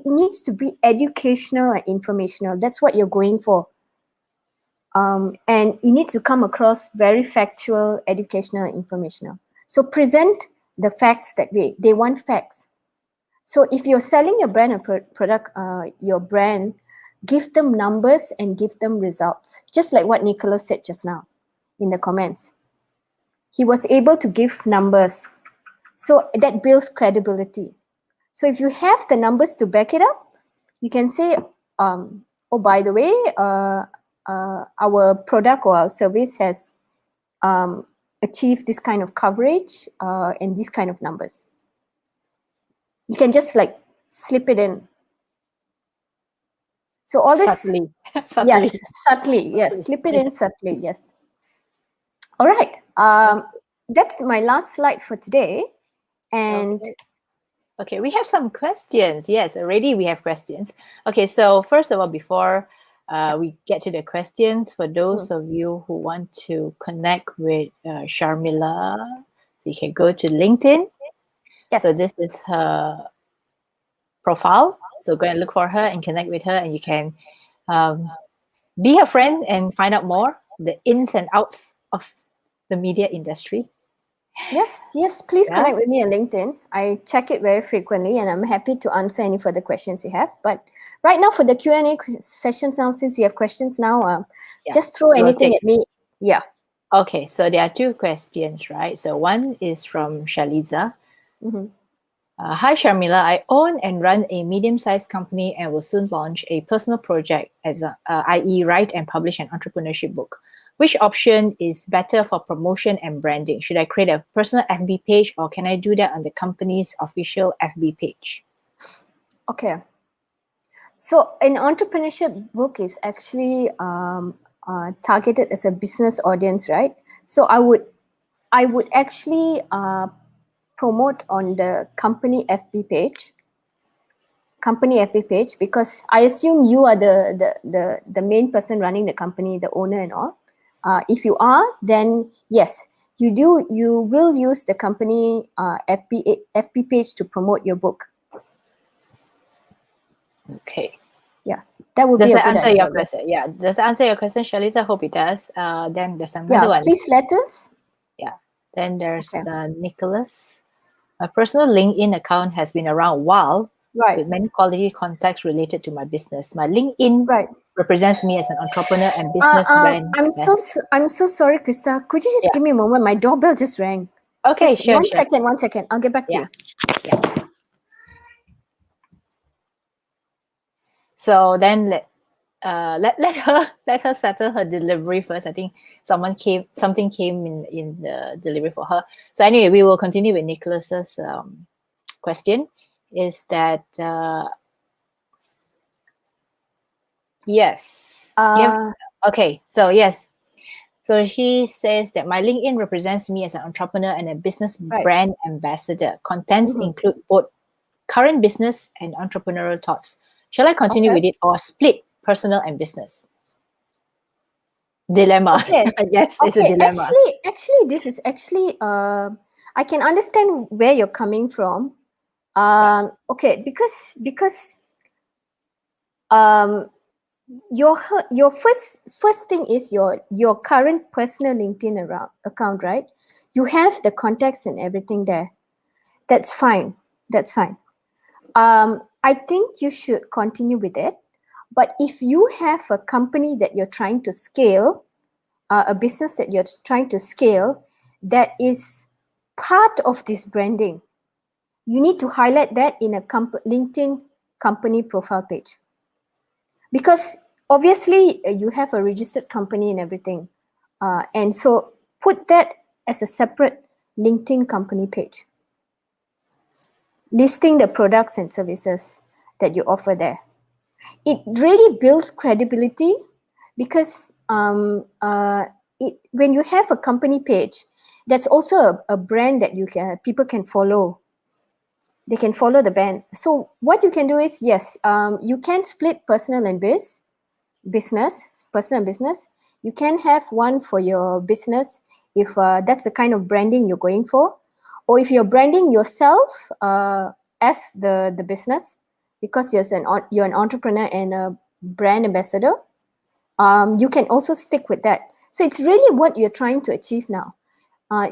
needs to be educational and informational. That's what you're going for. And it needs to come across very factual, educational, and informational. So present the facts that way. They want facts. So if you're selling your brand or product, your brand, give them numbers and give them results. Just like what Nicholas said just now in the comments. He was able to give numbers. So that builds credibility. So if you have the numbers to back it up, you can say, oh, by the way, our product or our service has achieved this kind of coverage and these kind of numbers. You can just like slip it in. So all this, subtly. Yes, subtly, yes, slip it in subtly, yes. All right, that's my last slide for today. And okay, we have some questions. Yes, already we have questions. Okay, so first of all, before we get to the questions, for those of you who want to connect with Sharmila, so you can go to LinkedIn. Yes. So this is her profile. So go and look for her and connect with her, and you can be her friend and find out more, the ins and outs of the media industry. Yes, please connect with me on LinkedIn. I check it very frequently, and I'm happy to answer any further questions you have. But right now, for the Q&A sessions now, since you have questions now, just throw anything at me. Yeah. Okay, so there are two questions, right? So one is from Shaliza. Hi, Sharmila. I own and run a medium-sized company and will soon launch a personal project, i.e. write and publish an entrepreneurship book. which option is better for promotion and branding? Should I create a personal FB page, or can I do that on the company's official FB page? Okay. So an entrepreneurship book is actually targeted as a business audience, right? So I would actually promote on the company FB page. Because I assume you are the main person running the company, the owner and all. If you are, then yes, you will use the company FB page to promote your book. Okay. Yeah, that would Does be a that good answer idea. your question? Yeah. Does that answer your question, Sharlisa? I hope it does. Then there's another Yeah, one. please let us. Yeah. Then there's Okay. Nicholas. My personal LinkedIn account has been around a while Right. with many quality contacts related to my business. My LinkedIn Right. represents me as an entrepreneur and business brand. I'm so sorry, Krista. Could you just Yeah. give me a moment? My doorbell just rang. Okay, Just sure. one second. I'll get back to Yeah. you. Yeah. So then let her settle her delivery first. I think something came in the delivery for her. So anyway, we will continue with Nicholas's question. Is that yes? Okay. So yes. So she says that my LinkedIn represents me as an entrepreneur and a business brand ambassador. Contents include both current business and entrepreneurial thoughts. Shall I continue with it or split personal and business? Dilemma. Okay. Yes, it's a dilemma. Actually, this is actually I can understand where you're coming from. Okay, because your first thing is your current personal LinkedIn account, right? You have the contacts and everything there. That's fine. I think you should continue with it. But if you have a company that you're trying to scale, a business that you're trying to scale, that is part of this branding, you need to highlight that in a LinkedIn company profile page. Because obviously you have a registered company and everything. And so put that as a separate LinkedIn company page, listing the products and services that you offer there. It really builds credibility because when you have a company page, that's also a brand that people can follow. They can follow the brand. So what you can do is, yes, you can split personal and business. You can have one for your business if that's the kind of branding you're going for, or if you're branding yourself as the business, because you're an entrepreneur and a brand ambassador, you can also stick with that. So it's really what you're trying to achieve now.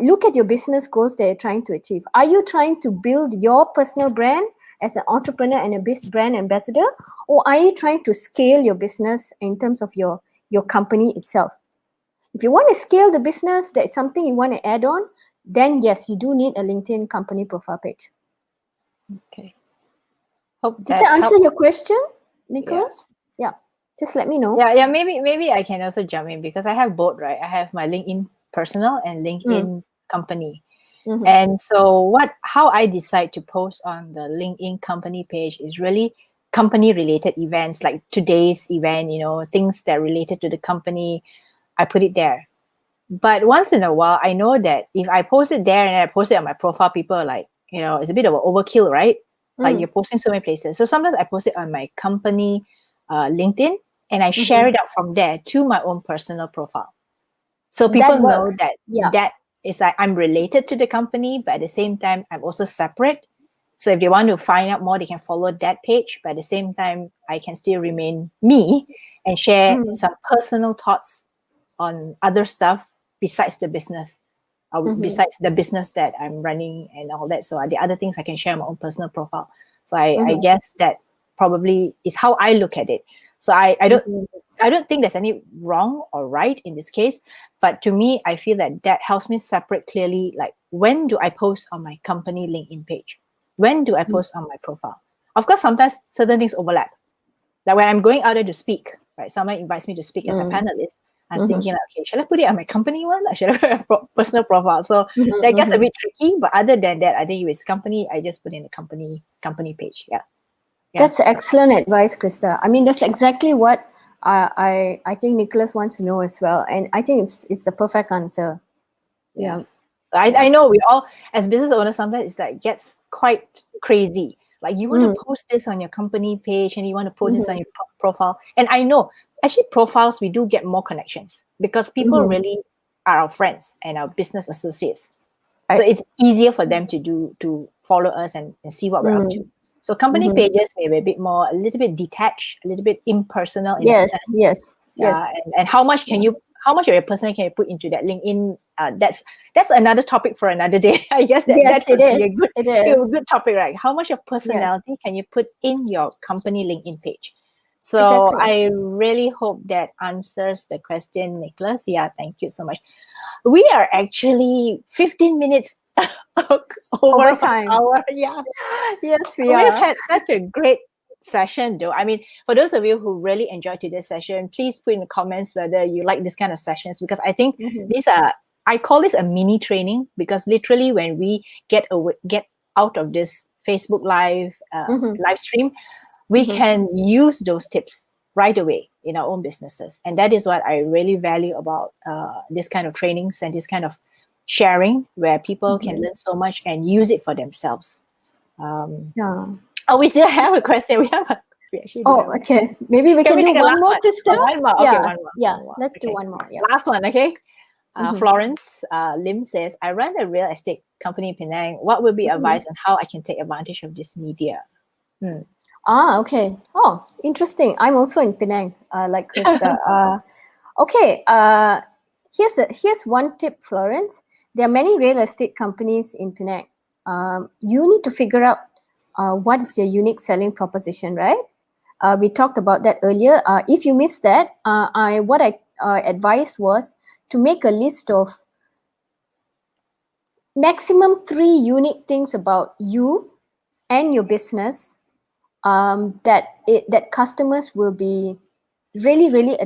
Look at your business goals that you're trying to achieve. Are you trying to build your personal brand as an entrepreneur and a brand ambassador, or are you trying to scale your business in terms of your company itself? If you want to scale the business, that is something you want to add on, then yes, you do need a LinkedIn company profile page. Okay. Hope Does that answer your question, Nicholas? Yeah. Just let me know. Yeah. Maybe I can also jump in because I have both, right? I have my LinkedIn personal and LinkedIn company. And so how I decide to post on the LinkedIn company page is really company related events, like today's event, things that are related to the company. I put it there. But once in a while, I know that if I post it there and I post it on my profile, people are like, it's a bit of an overkill, right? Like you're posting so many places. So sometimes I post it on my company LinkedIn and I share it out from there to my own personal profile. So people know that that is like I'm related to the company, but at the same time, I'm also separate. So if they want to find out more, they can follow that page. But at the same time, I can still remain me and share some personal thoughts on other stuff besides the business, besides the business that I'm running and all that. So the other things I can share on my own personal profile. So I guess that probably is how I look at it. So I don't think there's any wrong or right in this case, but to me, I feel that helps me separate clearly, like when do I post on my company LinkedIn page? When do I post on my profile? Of course, sometimes certain things overlap. Like when I'm going out there to speak, right? Someone invites me to speak as a panelist. I was thinking, like, okay, shall I put it on my company one or should I put a personal profile? So that gets a bit tricky. But other than that, I think if it's company, I just put in a company page. Yeah. That's excellent advice, Krista. I mean, that's exactly what I think Nicholas wants to know as well, and I think it's the perfect answer. Yeah. I know we all, as business owners, sometimes it's like gets quite crazy. Like you want to post this on your company page and you want to post this on your profile. And I know actually profiles, we do get more connections because people really are our friends and our business associates. So it's easier for them to follow us and see what we're up to. So company pages may be a little bit detached, a little bit impersonal in that sense. Yes. And how much of your personal can you put into that LinkedIn? That's another topic for another day. I guess that's a good topic, right? How much of personality can you put in your company LinkedIn page? So I really hope that answers the question, Nicholas. Yeah, thank you so much. We are actually 15 minutes over time. Hour. Yeah. Yes, we are. We've had such a great session though. I mean, for those of you who really enjoyed today's session, please put in the comments whether you like this kind of sessions, because I think these are, I call this a mini training, because literally when we get out of this Facebook live live stream, we can use those tips right away in our own businesses. And that is what I really value about this kind of trainings and this kind of sharing, where people can learn so much and use it for themselves. Oh, we still have a question. Okay. Maybe we can do one more, Krista? One more. Okay, one more. Yeah, let's do one more. Yeah. Last one, okay? Florence Lim says, I run a real estate company in Penang. What will be advice on how I can take advantage of this media? Okay. Oh, interesting. I'm also in Penang, like Krista. Okay. Here's one tip, Florence. There are many real estate companies in Penang. You need to figure out what is your unique selling proposition, right? We talked about that earlier. If you missed that, what I advised was to make a list of maximum 3 unique things about you and your business that customers will be really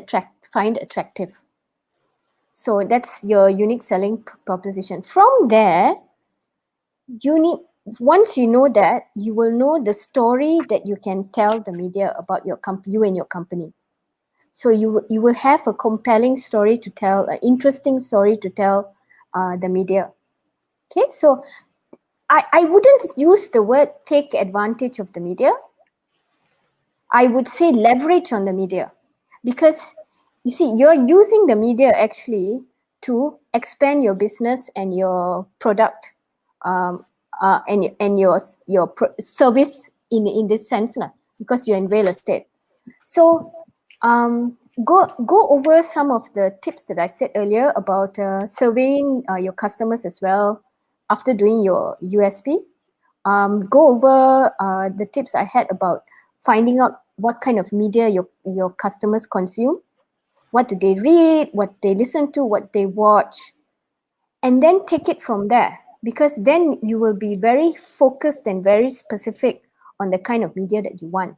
find attractive. So that's your unique selling proposition. From there, once you know that, you will know the story that you can tell the media about you and your company. So you will have a compelling story to tell, an interesting story to tell the media. Okay, so I wouldn't use the word take advantage of the media. I would say leverage on the media, because you see, you're using the media actually to expand your business and your product and your service in this sense, because you're in real estate. So go over some of the tips that I said earlier about surveying your customers as well after doing your USP. Go over the tips I had about finding out what kind of media your customers consume, what do they read, what they listen to, what they watch, and then take it from there, because then you will be very focused and very specific on the kind of media that you want,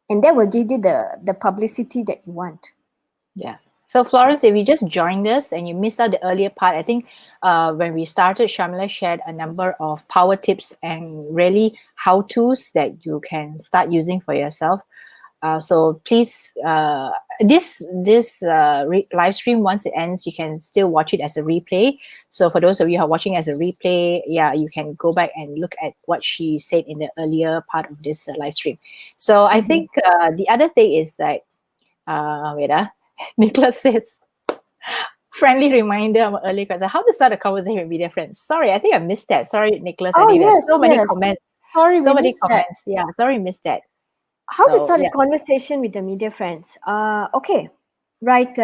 and that will give you the publicity that you want. Yeah. So Florence, if you just joined us and you missed out the earlier part, I think when we started, Sharmila shared a number of power tips and really how-tos that you can start using for yourself. So please, this live stream, once it ends, you can still watch it as a replay. So for those of you who are watching as a replay, yeah, you can go back and look at what she said in the earlier part of this live stream. So I think the other thing is that, Nicholas says, friendly reminder of earlier question, how to start a conversation with media friends. Sorry, I think I missed that. Sorry, Nicholas. Oh, yes, so many comments. Sorry, so many comments. Yeah, sorry, missed that. How to start a conversation with the media friends? Okay, right.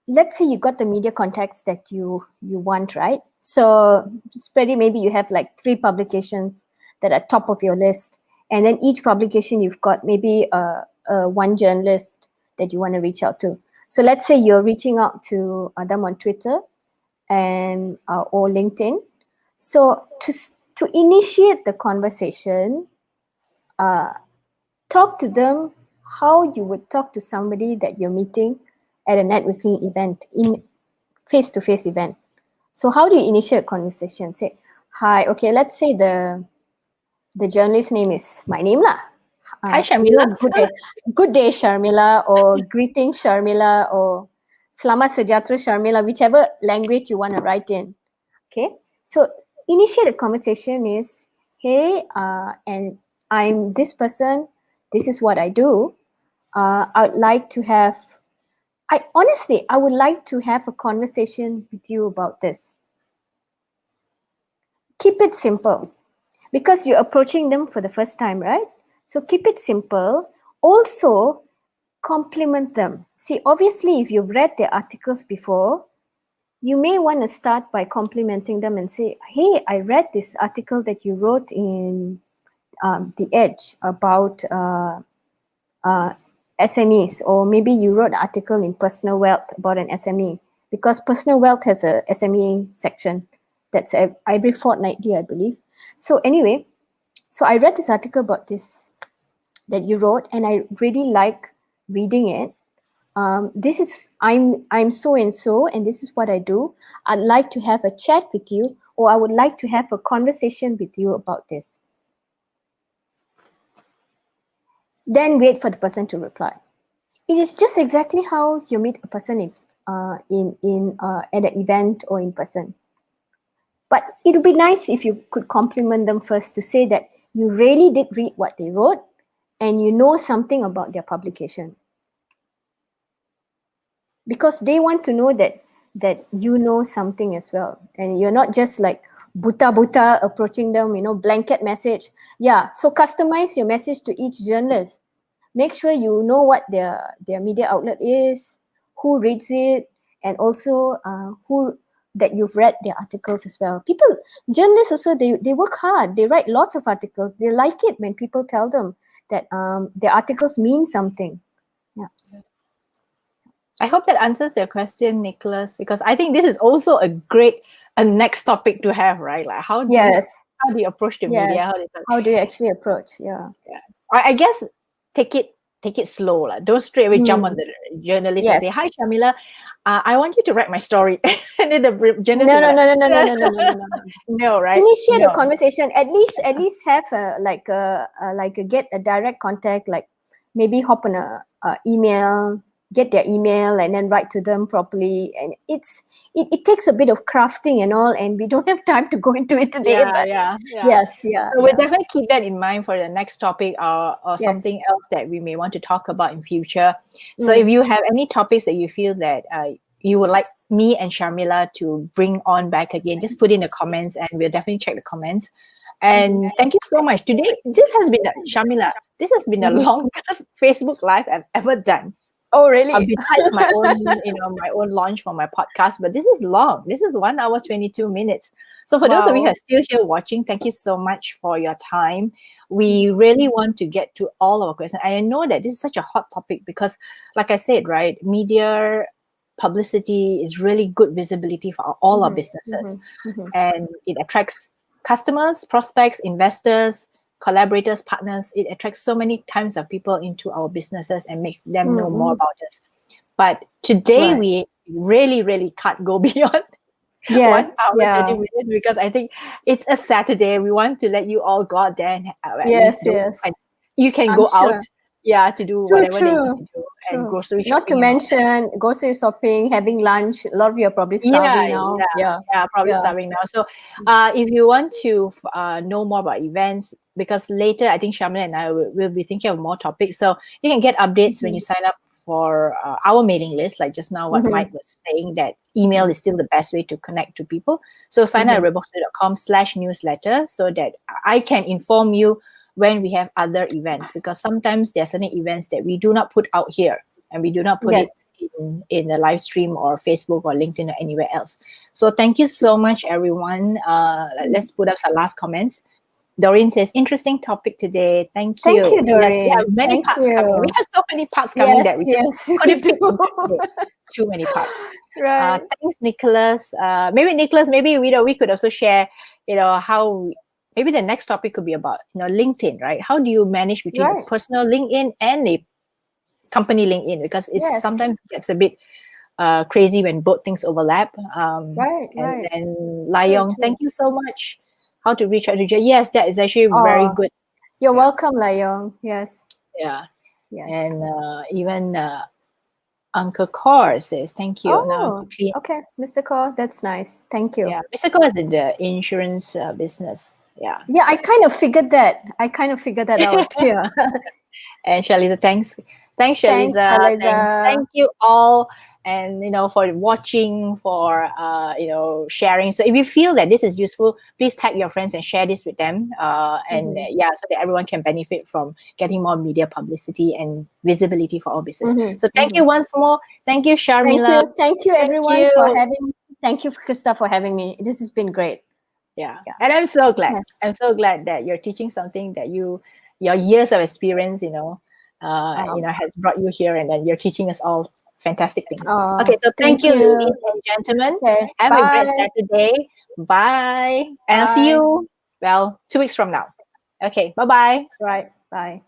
Let's say you got the media contacts that you want, right? So maybe you have like 3 publications that are top of your list, and then each publication you've got maybe one journalist that you want to reach out to. So let's say you're reaching out to them on Twitter and or LinkedIn. So to initiate the conversation, talk to them how you would talk to somebody that you're meeting at a networking event, in face-to-face event. So how do you initiate a conversation? Say, hi, okay, let's say the journalist name is my name lah. Hi, Sharmila. Good day, Sharmila, or greetings, Sharmila, or Selamat Sejahtera, Sharmila, whichever language you want to write in. Okay, so initiate a conversation is, hey, and I'm this person, this is what I do. I would like to have, I would like to have a conversation with you about this. Keep it simple because you're approaching them for the first time, right? So keep it simple. Also, compliment them. See, obviously, if you've read their articles before, you may want to start by complimenting them and say, hey, I read this article that you wrote in The Edge about SMEs, or maybe you wrote an article in Personal Wealth about an SME, because Personal Wealth has a SME section that's every fortnightly, I believe. So anyway, so I read this article about this that you wrote, and I really like reading it. This is, I'm so and so, and this is what I do. I'd like to have a chat with you, or I would like to have a conversation with you about this. Then wait for the person to reply. It is just exactly how you meet a person at an event or in person. But it would be nice if you could compliment them first to say that you really did read what they wrote and you know something about their publication. Because they want to know that you know something as well. And you're not just like buta approaching them, blanket message. Yeah, so customize your message to each journalist. Make sure you know what their media outlet is, who reads it, and also who that you've read their articles as well. Journalists also, they work hard. They write lots of articles. They like it when people tell them that their articles mean something. Yeah. I hope that answers your question, Nicholas, because I think this is also a next topic to have, right? Like how do you approach the media? How do you actually approach? Yeah. I guess take it slow. Like, don't straight away jump on the journalist and say, hi, Sharmila, I want you to write my story. And then the journalist No. No, right? Initiate a conversation. At least have get a direct contact. Like maybe hop on a email, get their email, and then write to them properly. And it takes a bit of crafting and all, and we don't have time to go into it today. Yes. So we'll definitely keep that in mind for the next topic, or something else that we may want to talk about in future. So if you have any topics that you feel that you would like me and Sharmila to bring on back again, just put in the comments, and we'll definitely check the comments. And thank you so much. Today, Sharmila, this has been the longest Facebook Live I've ever done. Oh, really? Besides my own, my own launch for my podcast, but this is long. This is 1 hour, 22 minutes. So for those of you who are still here watching, thank you so much for your time. We really want to get to all our questions. I know that this is such a hot topic because, like I said, right, media publicity is really good visibility for all our businesses. And it attracts customers, prospects, investors, collaborators, partners. It attracts so many kinds of people into our businesses and make them know more about us. But today we really, really can't go beyond 1 hour, 30 minutes, because I think it's a Saturday. We want to let you all go out there and you can go out to do whatever they need to do and grocery shopping. Not to mention grocery shopping, having lunch. A lot of you are probably starving now. Probably starving now. So if you want to know more about events, because later I think Sharmila and I will be thinking of more topics. So you can get updates when you sign up for our mailing list, like just now what Mike was saying, that email is still the best way to connect to people. So sign up at redbox.com/newsletter so that I can inform you when we have other events, because sometimes there are certain events that we do not put out here and we do not put it in the live stream or Facebook or LinkedIn or anywhere else. So thank you so much, everyone. Let's put up some last comments. Doreen says, interesting topic today. Thank you. Thank you, Doreen. Yes, we have many parts coming. We have so many parts coming that we couldn't do. Too many parts. Right. Thanks, Nicholas. Maybe we could also share, how maybe the next topic could be about, LinkedIn, right? How do you manage between a personal LinkedIn and a company LinkedIn, because it Yes. sometimes gets a bit crazy when both things overlap. Right. And then Layong, True. thank you so much. How to reach out to you? Yes, that is actually very Oh, good. you're Yeah. welcome, Layong. Yes. Yeah. Yes. And even Uncle Kaur says thank you. Now Oh, to clean. okay, Mr. Kaur, that's nice. Thank you. Yeah, Mr. Kaur is in the insurance business. Yeah. Yeah, I kind of figured that. Out. Yeah. And Shalisa, thanks, Thanks, Shalisa. Eliza. Thank you all, and for watching, for sharing. So if you feel that this is useful, please tag your friends and share this with them. So that everyone can benefit from getting more media publicity and visibility for our business. So thank you once more. Thank you, Sharmila. Thank you, everyone, for having me. Thank you, Krista, for having me. This has been great. Yeah. And I'm so glad. Yeah. I'm so glad that you're teaching something that your years of experience, has brought you here, and then you're teaching us all fantastic things. Okay, so thank you, ladies and gentlemen. Okay, Have a great bye. Saturday. Bye. And I'll see you, 2 weeks from now. Okay, bye-bye. Right, bye.